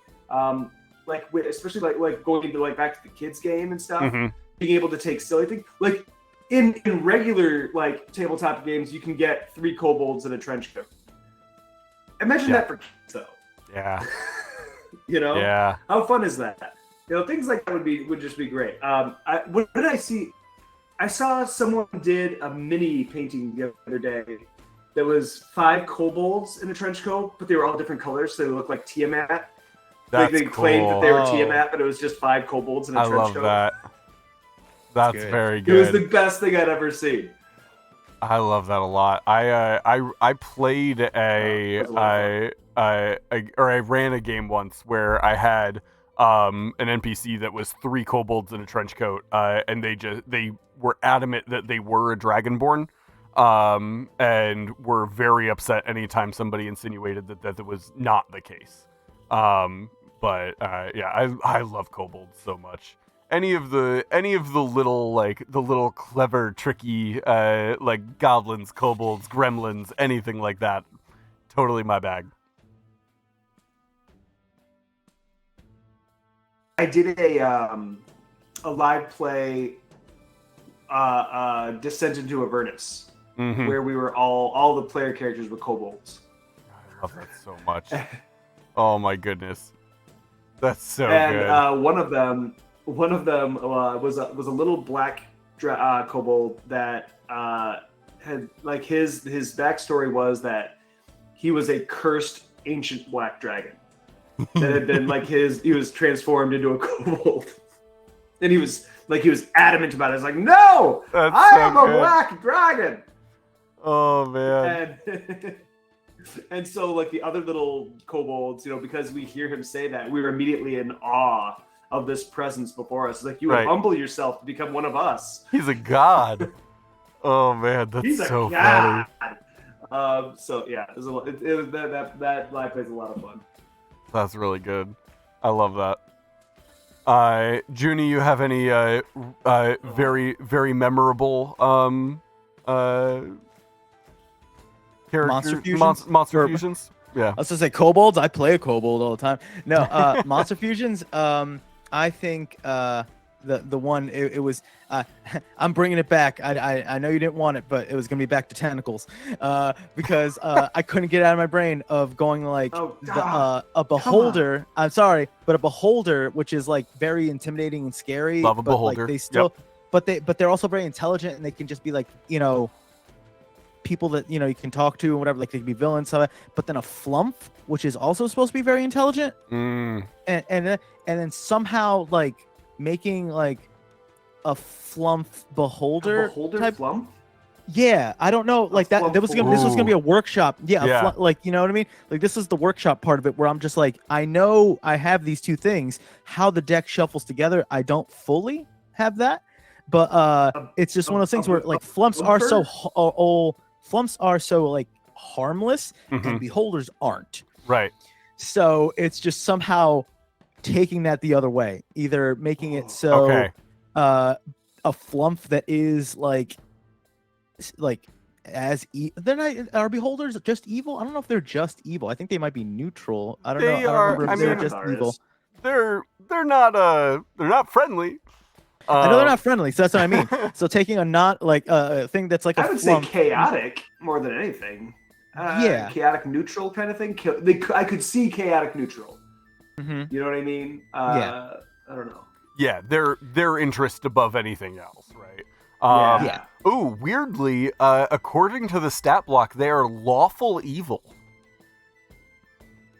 Especially like going into like back to the kids game and stuff. Being able to take silly things like in regular like tabletop games, you can get 3 kobolds in a trench coat. Imagine that for kids though. Yeah. Yeah. How fun is that? Things like that would just be great. What did I see? I saw someone did a mini painting the other day that was 5 kobolds in a trench coat, but they were all different colors, so they looked like Tiamat. They claimed that they were Tiamat, but it was just 5 kobolds in a trench coat. I love that. That's very good. It was the best thing I'd ever seen. I love that a lot. I played I ran a game once where I had an NPC that was 3 kobolds in a trench coat, and they were adamant that they were a dragonborn, and were very upset anytime somebody insinuated that was not the case. I love kobolds so much. Any of the little clever, tricky like goblins, kobolds, gremlins, anything like that, totally my bag. I did a live play, Descent into Avernus, where we were all the player characters were kobolds. I love that so much. Oh my goodness, that's so good. And one of them was a little black kobold that had like his backstory was that he was a cursed ancient black dragon that had been like he was transformed into a kobold, and he was adamant about it. It's like, no, I am a black dragon. Oh man. And so like the other little kobolds, because we hear him say that, we were immediately in awe of this presence before us. It's like, you would humble yourself to become one of us. He's a god. Oh man, that's so funny. So yeah, that live play is a lot of fun. That's really good. I love that. Junie, you have any very, very memorable monster fusions? Yeah. I was gonna say kobolds. I play a kobold all the time. No, monster fusions. I think the one it was. I'm bringing it back. I know you didn't want it, but it was gonna be back to tentacles, because I couldn't get out of my brain of going like a beholder. I'm sorry, but a beholder, which is like very intimidating and scary. Love a beholder. Like, they still, but they're also very intelligent, and they can just be like people that you can talk to and whatever. Like they can be villains, stuff. But then a flump, which is also supposed to be very intelligent, and then somehow like making like a flump beholder, type flump. Yeah, I don't know, like that. This was gonna be a workshop. Yeah. Like you know what I mean. Like this is the workshop part of it, where I'm just like, I know I have these two things. How the deck shuffles together, I don't fully have that. But it's just one of those things where like flumps are so flumps are so like harmless, and beholders aren't. Right. So it's just somehow taking that the other way, either making it so a flump that is like as they're not, are beholders just evil? I don't know if they're just evil. I think they might be neutral. I don't know. I don't remember if they're just evil. They're not friendly. I know they're not friendly, so that's what I mean. So taking a not like a thing that's like I would say chaotic more than anything. Yeah, chaotic neutral kind of thing. I could see chaotic neutral. Mm-hmm. You know what I mean? Yeah. I don't know. Yeah, their interest above anything else, right? Yeah. Ooh, weirdly, according to the stat block, they are lawful evil.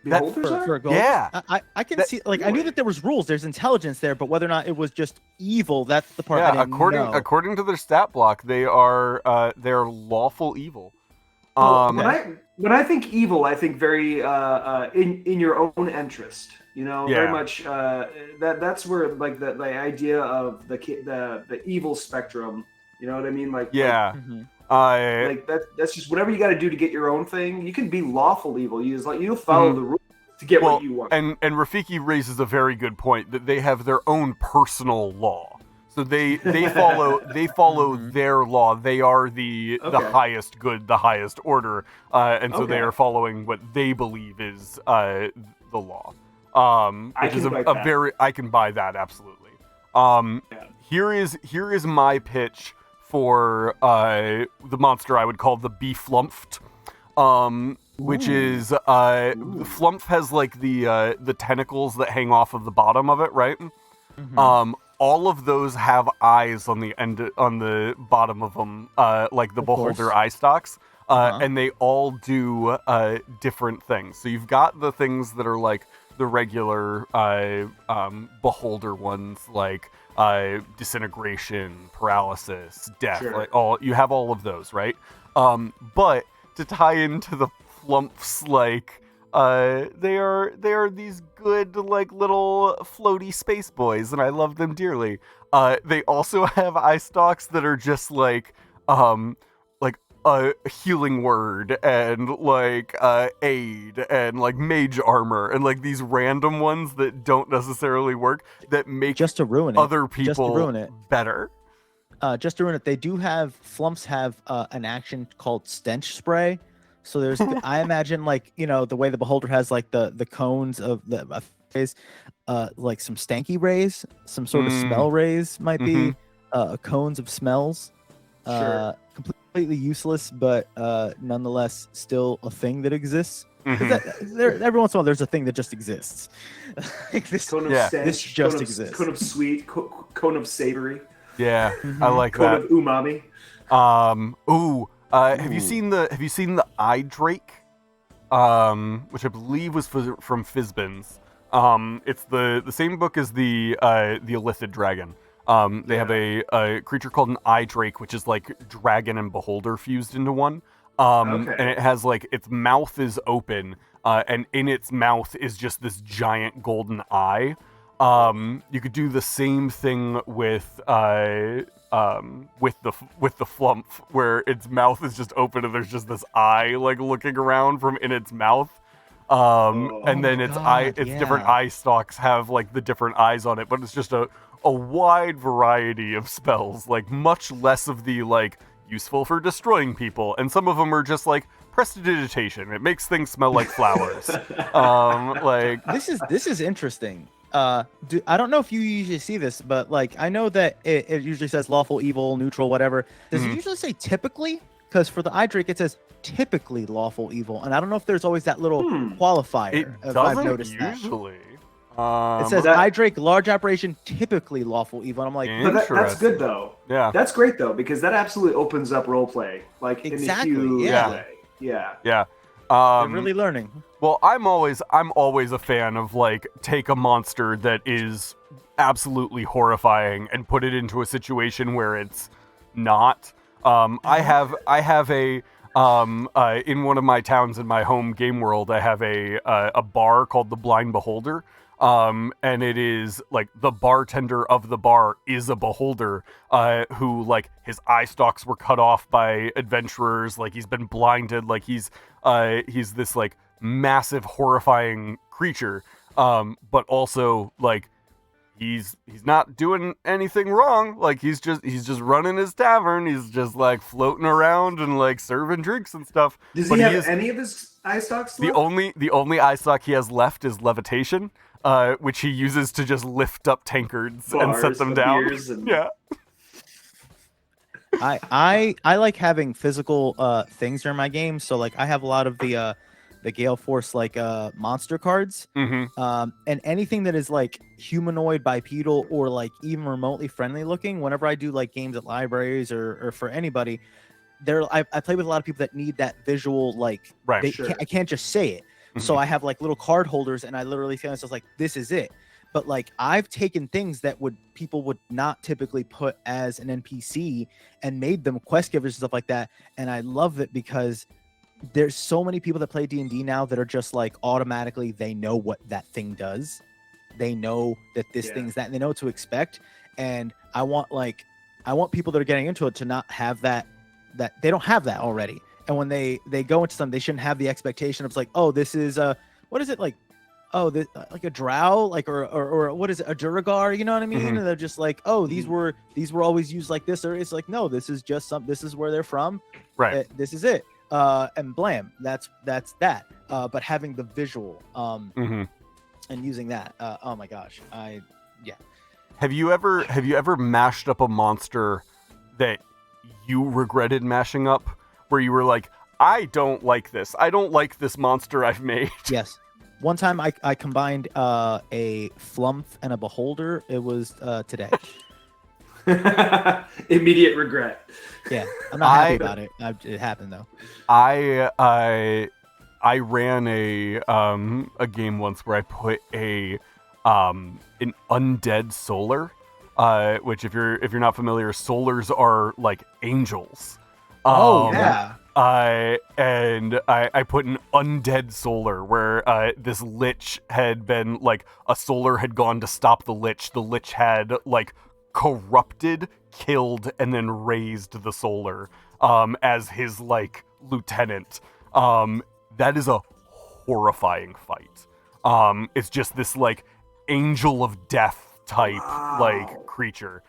Beholders for are? a gold? Yeah. I can see, like, I knew that there was rules, there's intelligence there, but whether or not it was just evil, that's the part I didn't know. According to their stat block, they're lawful evil. When I think evil, I think very in your own interest. You know, very much that's where like the idea of the evil spectrum. You know what I mean? Like that's just whatever you got to do to get your own thing. You can be lawful evil. You'll follow the rules to get what you want. And Rafiki raises a very good point that they have their own personal law. So they follow their law. They are the highest good, the highest order, and so they are following what they believe is the law. Which is I can buy that absolutely. Here is my pitch for the monster I would call the Beeflumphed, which is Flumph has like the tentacles that hang off of the bottom of it, right? Mm-hmm. All of those have eyes on the bottom of them, like the beholder eye stalks, and they all do different things. So you've got the things that are like the regular beholder ones, like disintegration, paralysis, death. Sure. Like you have all of those, right? But to tie into the Flumps, like they are these good like little floaty space boys, and I love them dearly. They also have eye stalks that are just like a healing word and like aid and like mage armor and like these random ones that don't necessarily work that make just to ruin it. Other people better. Just to ruin it, they do have Flumps have an action called stench spray. So there's I imagine like, you know, the way the beholder has like the cones of the rays, like some stanky rays, some sort of smell rays might be cones of smells. Sure. Completely useless, but nonetheless still a thing that exists. Every once in a while, there's a thing that just exists. Like this, cone of stench, this just exists. Cone of sweet, cone of savory. Yeah, I like cone that. Of umami. Have you seen the Eye Drake? Which I believe was from Fizbin's. It's the same book as the Illithid Dragon. They have a creature called an Eye Drake, which is like dragon and beholder fused into one. And it has like its mouth is open, and in its mouth is just this giant golden eye. You could do the same thing with the Flump, where its mouth is just open and there's just this eye like looking around from in its mouth. And then different eye stalks have like the different eyes on it, but it's just a wide variety of spells, like much less of the like useful for destroying people, and some of them are just like prestidigitation. It makes things smell like flowers. Like this is interesting. I don't know if you usually see this, but like I know that it usually says lawful, evil, neutral, whatever. Does it usually say typically? Because for the Eye Drake it says typically lawful evil, and I don't know if there's always that little qualifier. It doesn't I've noticed usually. It says Eye Drake, large operation, typically lawful evil. And I'm like, that's good though. Yeah, that's great though, because that absolutely opens up roleplay, like exactly. In a huge way. Yeah. They're really learning. Well, I'm always a fan of like take a monster that is absolutely horrifying and put it into a situation where it's not. I have a in one of my towns in my home game world, I have a bar called the Blind Beholder. And it is like the bartender of the bar is a beholder, who like his eye stalks were cut off by adventurers. Like he's been blinded. Like he's this like massive, horrifying creature. But also like he's not doing anything wrong. Like he's just running his tavern. He's just like floating around and like serving drinks and stuff. Does But he have any of his eye stalks left? the only eye stock he has left is levitation, which he uses to just lift up tankards and set them down. Yeah. I like having physical things during my games. So like I have a lot of the Gale Force like monster cards. And anything that is like humanoid, bipedal, or like even remotely friendly looking. Whenever I do like games at libraries or for anybody, I play with a lot of people that need that visual like I can't just say it. So I have like little card holders, and I literally feel myself like this is it. But like I've taken things that people would not typically put as an NPC and made them quest givers and stuff like that. And I love it because there's so many people that play D&D now that are just like automatically they know what that thing does. They know that this thing's that, and they know what to expect. And I want people that are getting into it to not have that they don't have that already. And when they go into something, they shouldn't have the expectation of like, oh, this is what is it like? Oh, this like a drow, like or what is it, a Duragar? You know what I mean? And they're just like, oh, these were always used like this, or it's like, no, this is just this is where they're from, right? This is it, and blam, that's that. But having the visual, and using that, oh my gosh, Have you ever mashed up a monster that you regretted mashing up, where you were like, I don't like this. I don't like this monster I've made. Yes. One time I combined a Flump and a Beholder. It was today. Immediate regret. Yeah, I'm not happy about it. It happened though. I ran a game once where I put an undead solar, which if you're not familiar, solars are like angels. Yeah. And I put an undead solar where this lich had been like, a solar had gone to stop the lich. The lich had like corrupted, killed, and then raised the solar as his like lieutenant. That is a horrifying fight. It's just this like angel of death type like creature.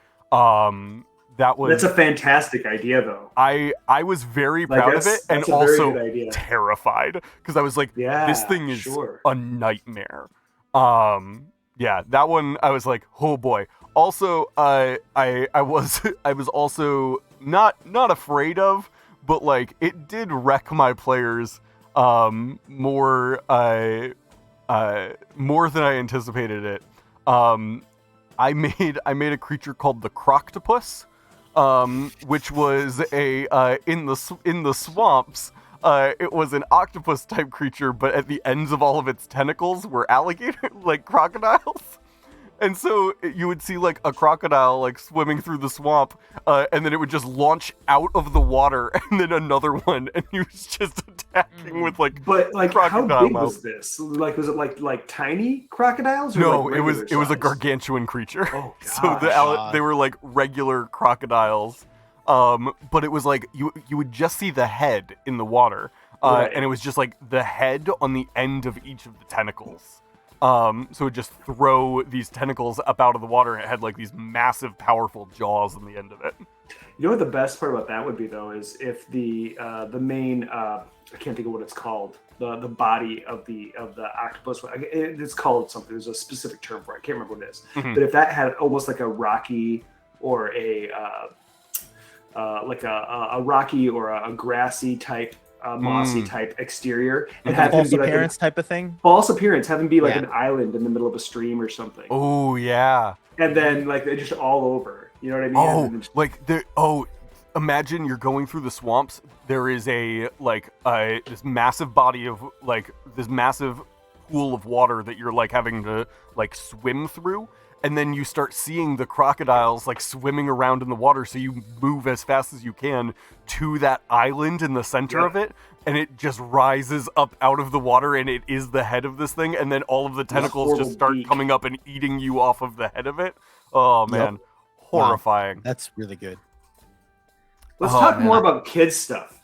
That's a fantastic idea, though. I was very proud of it, and also terrified, because I was like, this thing is a nightmare. That one I was like, oh boy. Also, I was also not afraid of, but like it did wreck my players more than I anticipated it. I made a creature called the Croctopus. Which was in the swamps. It was an octopus type creature, but at the ends of all of its tentacles were alligator, like crocodiles. And so you would see like a crocodile like swimming through the swamp, and then it would just launch out of the water, and then another one, and he was just attacking with like. But like, how big was this? Like, was it like tiny crocodiles? Or no, like it was a gargantuan creature. Oh, so they were like regular crocodiles, but it was like you would just see the head in the water, and it was just like the head on the end of each of the tentacles. So it would just throw these tentacles up out of the water, and it had like these massive, powerful jaws on the end of it. You know what the best part about that would be, though, is if the main I can't think of what it's called, the body of the octopus, it's called something. There's a specific term for it. I can't remember what it is. But if that had almost like a rocky or a rocky or a grassy type. Mossy type exterior, and have false appearance type of thing. False appearance, have them be like an island in the middle of a stream or something. Oh yeah. And then like they're just all over. You know what I mean? Imagine you're going through the swamps. There is this massive body of like this massive pool of water that you're like having to like swim through. And then you start seeing the crocodiles like swimming around in the water, so you move as fast as you can to that island in the center of it, and it just rises up out of the water, and it is the head of this thing, and then all of the tentacles just start coming up and eating you off of the head of it. Oh man, horrifying. Wow. That's really good. Let's talk more about kids stuff.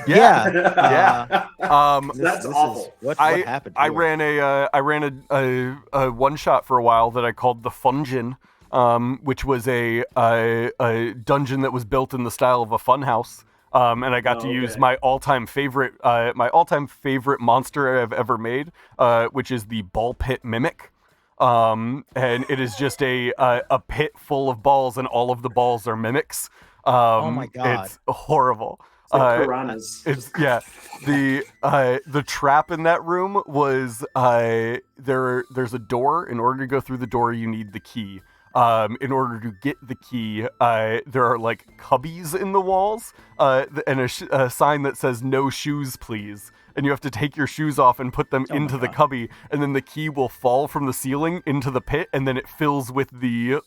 Yeah. Yeah. That's awful. What I happened? I here? ran a one shot for a while that I called the Fungeon, which was a dungeon that was built in the style of a funhouse. And I got to use Okay. my all-time favorite monster I've ever made, which is the ball pit mimic. And it is just a pit full of balls, and all of the balls are mimics. Oh my God. It's horrible. It's like piranhas. It's yeah. The trap in that room was there's a door. In order to go through the door, you need the key. In order to get the key, there are like cubbies in the walls, and a sign that says "No shoes, please." And you have to take your shoes off and put them Oh my into the God. cubby, and then the key will fall from the ceiling into the pit, and then it fills with the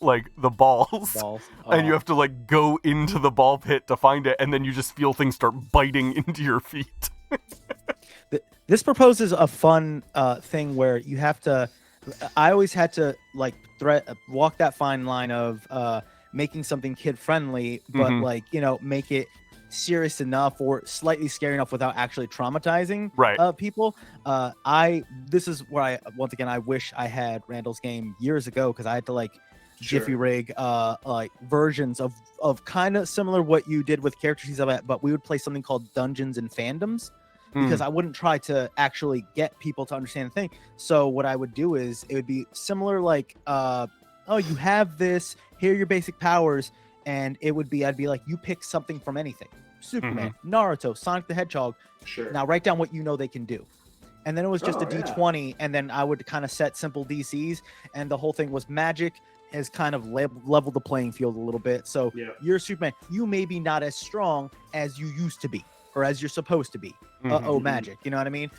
balls. Balls. And you have to like go into the ball pit to find it, and then you just feel things start biting into your feet. This proposes a fun thing where you have to. I always had to like walk that fine line of making something kid friendly, but Mhm. like make it serious enough or slightly scary enough without actually traumatizing Right. people. This is where I once again I wish I had Randall's game years ago, because I had to like Jiffy Sure. rig like versions of kind of similar what you did with characters and stuff like that, but we would play something called Dungeons and Fandoms, because I wouldn't try to actually get people to understand the thing. So what I would do is it would be similar like oh, you have this, here are your basic powers, and I'd be like, you pick something from anything. Superman, Naruto, Sonic the Hedgehog. Sure. Now write down what you know they can do. And then it was just a Oh, yeah. D20, and then I would kind of set simple DCs, and the whole thing was magic has kind of leveled the playing field a little bit. So Yeah. you're Superman. You may be not as strong as you used to be, or as you're supposed to be. Mhm. Magic. You know what I mean?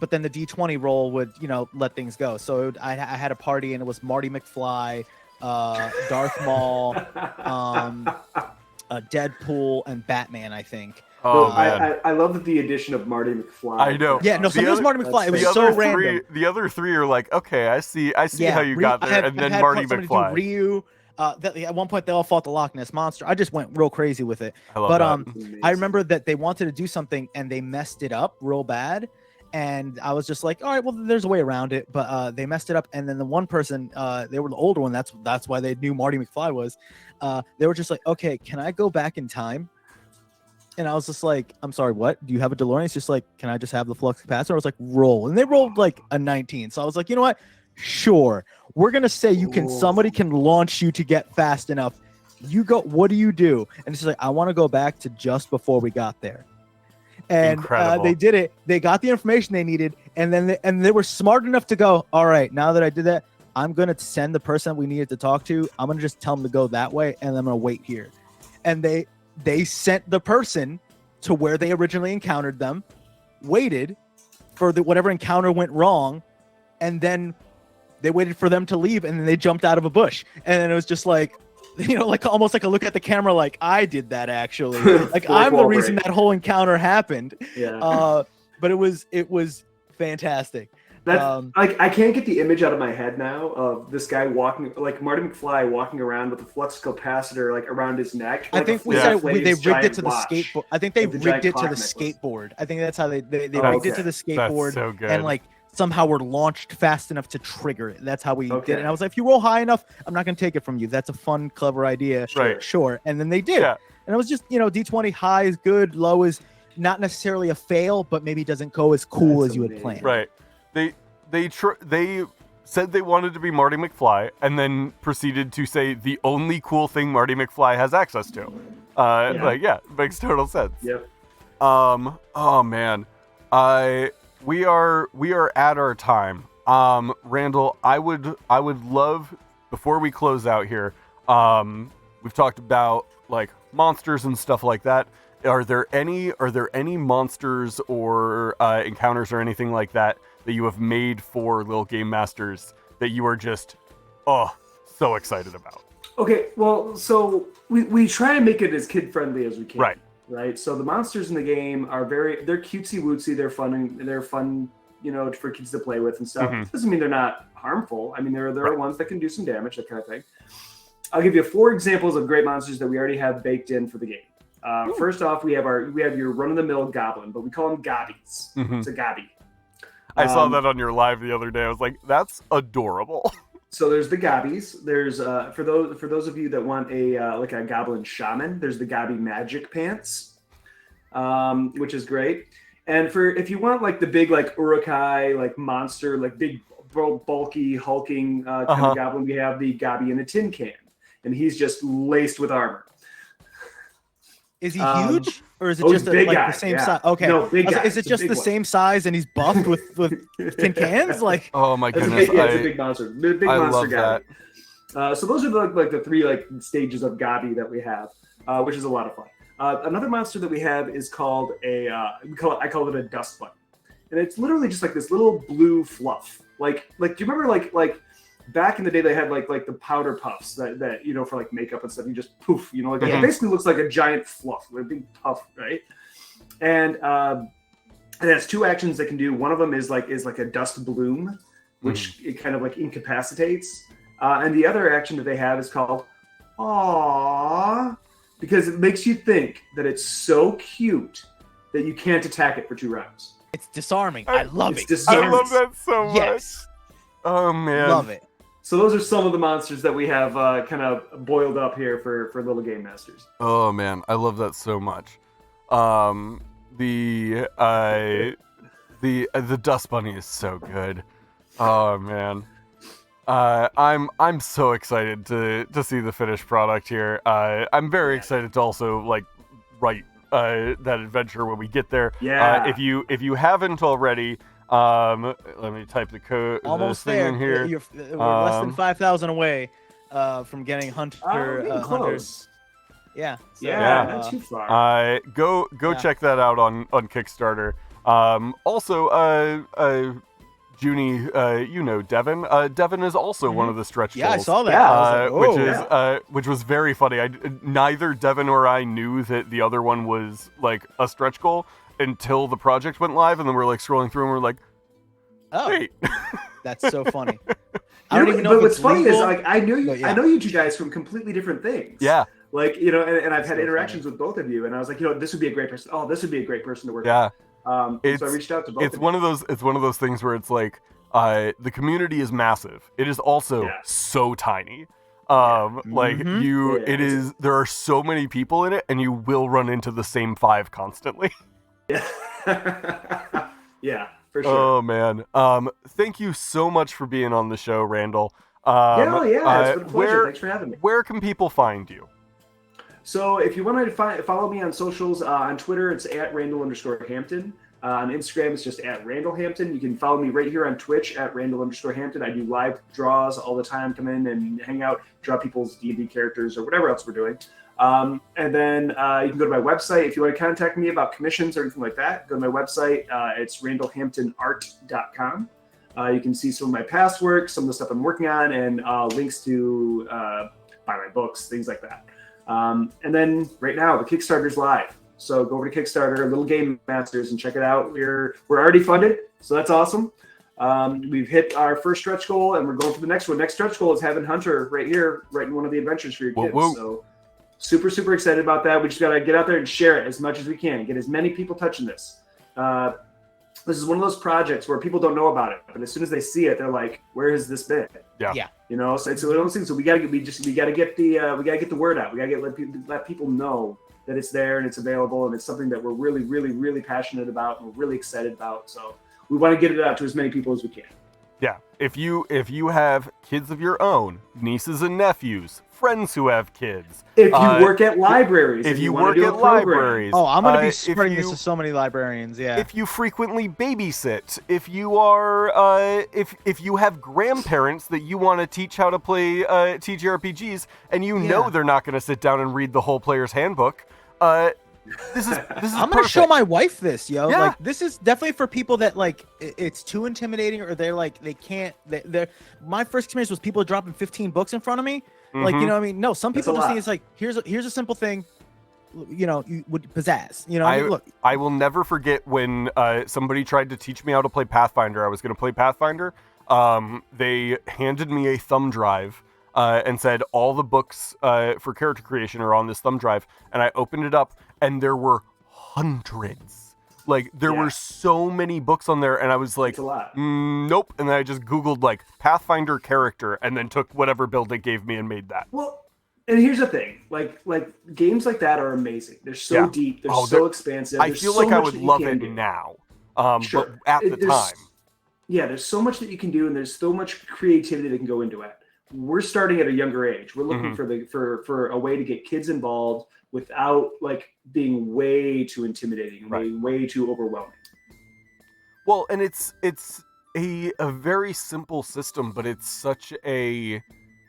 But then the D20 roll would, let things go. So I had a party, and it was Marty McFly, Darth Maul, Deadpool, and Batman, I think. Oh No, man. I love the addition of Marty McFly. I know. Yeah, no, The something was other- Marty McFly. It was the so other random. the other three are like, okay, I see how you got there, and then Marty somebody do McFly. Ryu. At one point, they all fought the Loch Ness monster. I just went real crazy with it. I love But that. Amazing. I remember that they wanted to do something and they messed it up real bad. And I was just like, all right, well, there's a way around it. But they messed it up. And then the one person, they were the older one. That's why they knew Marty McFly was. They were just like, okay, can I go back in time? And I was just like, I'm sorry, what? Do you have a DeLorean? It's just like, can I just have the flux capacitor? I was like, roll. And they rolled like a 19. So I was like, you know what? Sure. We're going to say somebody can launch you to get fast enough. You go, what do you do? And it's like, I want to go back to just before we got there. And Incredible. they did it. They got the information they needed. And then they were smart enough to go, all right, now that I did that, I'm going to send the person we needed to talk to. I'm going to just tell them to go that way. And I'm going to wait here. And they sent the person to where they originally encountered them, waited for whatever encounter went wrong, and then they waited for them to leave, and then they jumped out of a bush. And then it was just like, like almost like a look at the camera, like I did that actually. Like Fourth I'm the wall reason break. that whole encounter happened. Yeah. But it was fantastic. That like I can't get the image out of my head now of this guy walking, like Marty McFly walking around with a flux capacitor like around his neck. I like think a we Yeah. said Flames they rigged giant it to the watch. skateboard. I think they Like the rigged giant it to clock the necklace. skateboard. I think that's how they Oh, rigged it okay. to the skateboard. That's so good. And like somehow were launched fast enough to trigger it. That's how we did Okay. it. And I was like, if you roll high enough, I'm not going to take it from you. That's a fun, clever idea. Right. Sure. And then they did. Yeah. And it was just, D20 high is good, low is not necessarily a fail, but maybe doesn't go as cool That's as you had amazing. planned. Right. They said they wanted to be Marty McFly, and then proceeded to say the only cool thing Marty McFly has access to. Makes total sense. Yep. Oh man. We are at our time. Randall, I would love, before we close out here, we've talked about like monsters and stuff like that. Are there any monsters or encounters or anything like that you have made for Little Game Masters that you are just so excited about? Okay, well, so we try to make it as kid friendly as we can. Right. So the monsters in the game are they're cutesy wootsy. They're fun, for kids to play with and stuff. Mhm. Doesn't mean they're not harmful. I mean, there are ones that can do some damage, that kind of thing. I'll give you 4 examples of great monsters that we already have baked in for the game. First off, we have your run-of-the-mill goblin, but we call them gobbies. Mhm. It's a gobby. I saw that on your live the other day. I was like, that's adorable. So there's the gobbies. There's for those of you that want a like a goblin shaman, there's the gobby magic pants, which is great. And if you want like the big like urukai like monster like big bulky hulking kind of goblin, we have the gobby in a tin can, and he's just laced with armor. Is he huge, or is it just big like guy, the same yeah. size? Okay, No, big guy. Is it It's a just big the one. same size and he's buffed with tin cans? Like, Oh my It's a goodness. big, it's a big monster. Big I monster love gobby. So those are like the three like stages of gobby that we have, which is a lot of fun. Another monster that we have is called I call it a dust bunny, and it's literally just like this little blue fluff. Like do you remember like back in the day they had like the powder puffs that you know for like makeup and stuff, you just poof, you know, like it basically looks like a giant fluff, like a big puff, right? And it has two actions they can do. One of them is like a dust bloom, which it kind of like incapacitates. And the other action that they have is called Aww, because it makes you think that it's so cute that you can't attack it for 2 rounds. it's disarming. I love It's it. disarming. I love that so much. Yes, Oh man. love it. So those are some of the monsters that we have kind of boiled up here for Little Game Masters. Oh man, I love that so much. The dust bunny is so good. Oh man. I'm so excited to see the finished product here. I'm very excited to also like write that adventure when we get there. Yeah. If you haven't already, let me type the code. Almost the thing there. in here. We're less than 5,000 away from getting We're getting hunters. close. Yeah. So, Yeah, not too far. Go Yeah. check that out on Kickstarter. Also, Junie, you know Devin. Devin is also one of the stretch yeah, I goals. saw that. Yeah, I was like, which "Whoa." is which was very funny. Neither Devin or I knew that the other one was like a stretch goal until the project went live, and then we're like scrolling through and we're like, Oh, wait. that's so funny. I don't even know But if what's it's funny is legal. like I know but yeah. you two guys from completely different things. Yeah, Like, you know, and I've had So interactions with both of you, and I was like, you know, this would be a great person. Oh, this would be a great person to work yeah. with. So I It's- reached out to both It's of one of those things where it's like the community is massive. It is also Yeah. so tiny. Like Mhm. Yeah, it is. There are so many people in it, and you will run into the same 5 constantly. you. Yeah, for sure. Oh man. Thank you so much for being on the show, Randall. Yeah, it's been a pleasure. Where Thanks for having me. where can people find you? So if you want to follow me on socials, on Twitter, it's at Randall_Hampton. On Instagram, it's just at Randall Hampton. You can follow me right here on Twitch at Randall_Hampton. I do live draws all the time. Come in and hang out, draw people's D&D characters or whatever else we're doing. And then you can go to my website if you want to contact me about commissions or anything like that. Go to my website. It's randallhamptonart.com. You can see some of my past work, some of the stuff I'm working on, and links to buy my books, things like that. And then right now, the Kickstarter's live. So go over to Kickstarter, Little Game Masters, and check it out. We're already funded, so that's awesome. We've hit our first stretch goal, and we're going for the next one. Next stretch goal is having Hunter right here, right in one of the adventures for your kids. Whoa. So super, super excited about that. We just got to get out there and share it as much as we can. Get as many people touching this. This is one of those projects where people don't know about it, but as soon as they see it, they're like, "Where has this been?" Yeah. You know, so it's one of those things. So we gotta get the word out. We gotta let people know that it's there and it's available, and it's something that we're really, really, really passionate about and we're really excited about. So we want to get it out to as many people as we can. Yeah. If you have kids of your own, nieces and nephews, friends who have kids, If you work at libraries, if you wanna work do a at program, libraries, Oh, I'm gonna be if spreading this you- to so many librarians. Yeah. If you frequently babysit, if you are, if you have grandparents that you want to teach how to play TTRPGs, and you know Yeah. they're not going to sit down and read the whole player's handbook, this is I'm gonna show perfect. my wife this, yo. Yeah. Like, this is definitely for people that like it's too intimidating, or they're like they can't. They're my first experience was people dropping 15 books in front of me. Like, you Mhm. know what I mean? No, some That's people a just lot. think it's like here's a simple thing. You know, you would pizzazz. You know, I mean, look. I will never forget when somebody tried to teach me how to play Pathfinder. I was going to play Pathfinder. They handed me a thumb drive and said all the books for character creation are on this thumb drive, and I opened it up, and there were hundreds. Like, there were so many books on there, and I was like, It's a lot. Nope. And then I just Googled, like, Pathfinder character, and then took whatever build it gave me and made that. Well, and here's the thing. Like games like that are amazing. They're so deep. They're so expansive. I feel like I would love it now. But at the time. Yeah, there's so much that you can do, and there's so much creativity that can go into it. We're starting at a younger age. We're looking for a way to get kids involved without like being way too intimidating and way too overwhelming. Well, and it's a very simple system, but it's such an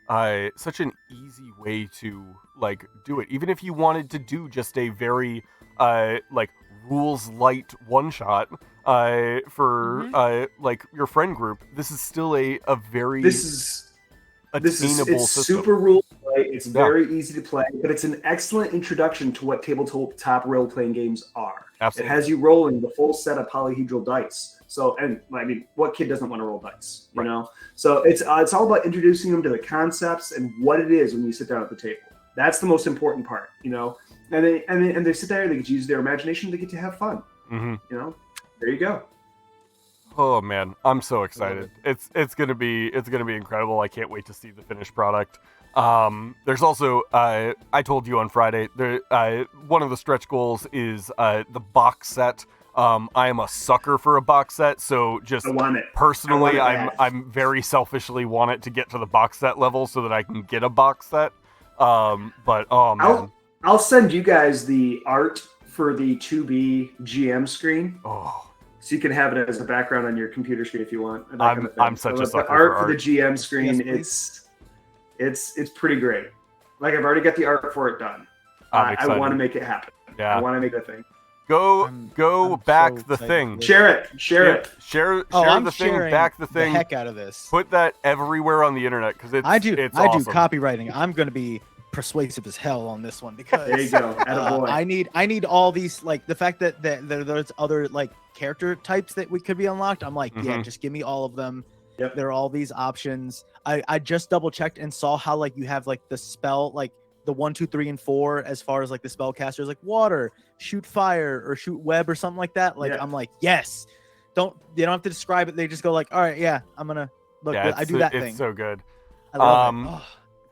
easy way to like do it. Even if you wanted to do just a very like rules light one shot for like your friend group, this is still a very attainable system. Super rule light. It's very easy to play, but it's an excellent introduction to what tabletop role playing games are. Absolutely. It has you rolling the full set of polyhedral dice. So, and I mean, what kid doesn't want to roll dice, you know? So it's all about introducing them to the concepts and what it is when you sit down at the table. That's the most important part, you know? And they sit there, they get to use their imagination, they get to have fun. You know? There you go. Oh man, I'm so excited. It's gonna be incredible. I can't wait to see the finished product. There's also I told you on Friday, one of the stretch goals is the box set. I am a sucker for a box set, so just personally, I'm very selfishly want it to get to the box set level so that I can get a box set. But oh man, I'll send you guys the art for the 2B GM screen. Oh. So you can have it as a background on your computer screen if you want. I'm such a sucker for art. For the GM screen, it's pretty great. Like I've already got the art for it done. I want to make it happen. Yeah. I want to make a thing. Go back so the thing. Share it. Share I'm the thing. Back the thing. The heck out of this. Put that everywhere on the internet because it's I do awesome. copywriting. I'm going to be persuasive as hell on this one because there you go. I need all these, like the fact that there's other like character types that we could be unlocked. I'm like, yeah, just give me all of them. Yep. There are all these options. I just double checked and saw how like you have like the spell, like the 1, 2, 3, and 4 as far as like the spellcasters, like water, shoot fire, or shoot web or something like that. Like I'm like, yes. They don't have to describe it. They just go like, all right, yeah, I'm gonna look. Yeah, I do that thing. It's so good. I love it.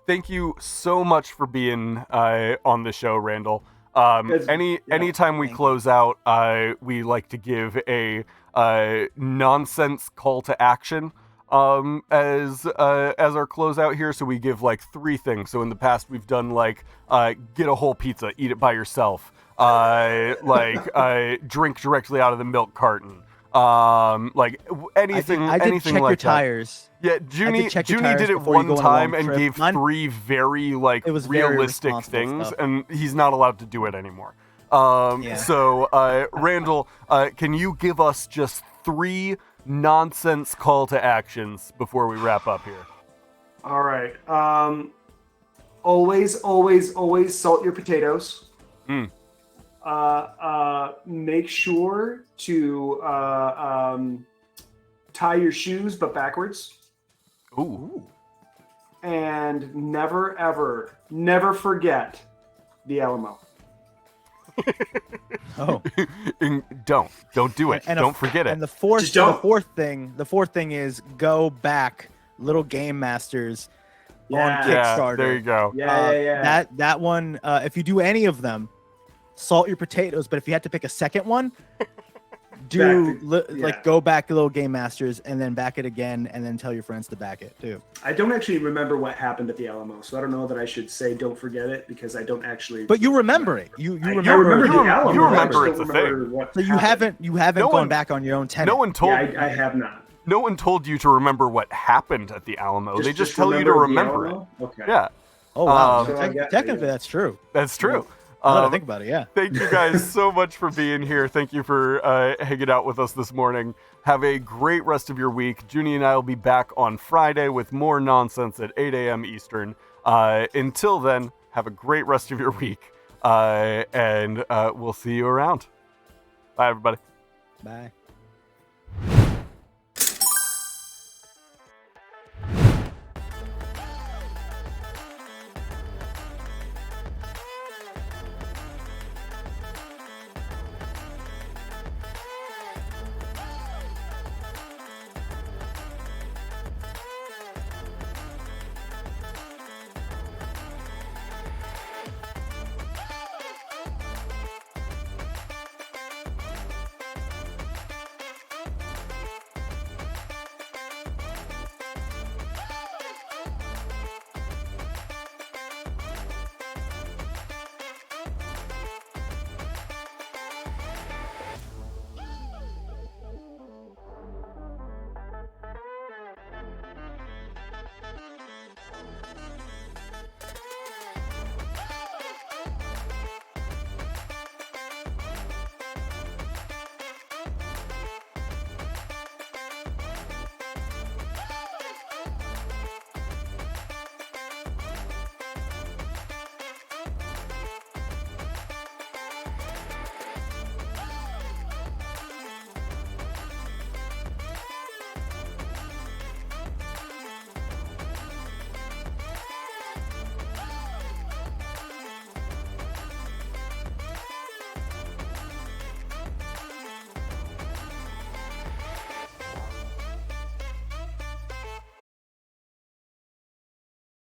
Thank you so much for being on the show, Randall. Anytime we close out, we like to give a nonsense call to action as our closeout here. So we give like 3 things. So in the past, we've done like get a whole pizza, eat it by yourself, drink directly out of the milk carton. Like anything, I did anything check like your that. tires. Yeah, Junie did it one time and gave 3 very like realistic things, and he's not allowed to do it anymore. So Randall, can you give us just 3 nonsense call to actions before we wrap up here? All right. Always salt your potatoes. Make sure to tie your shoes, but backwards. Ooh. And never forget the Alamo. Don't do it. Don't forget it. And the fourth thing is go back Little Game Masters on Kickstarter. Yeah, there you go. Yeah. That one, if you do any of them, salt your potatoes. But if you had to pick a second one, go back to Little Game Masters and then back it again and then tell your friends to back it too. I don't actually remember what happened at the Alamo, so I don't know that I should say don't forget it because I don't actually. But you remember it. You remember the Alamo. You remember it's a thing. So you haven't gone back on your own tenant. No one told. I have not. No one told you to remember what happened at the Alamo. They just tell you to remember it. Okay. Yeah. Oh wow. Technically, that's true. That's true. I think about it, yeah. Thank you guys so much for being here. Thank you for hanging out with us this morning. Have a great rest of your week. Junie and I will be back on Friday with more nonsense at 8 a.m. Eastern. Until then, have a great rest of your week. And we'll see you around. Bye, everybody. Bye.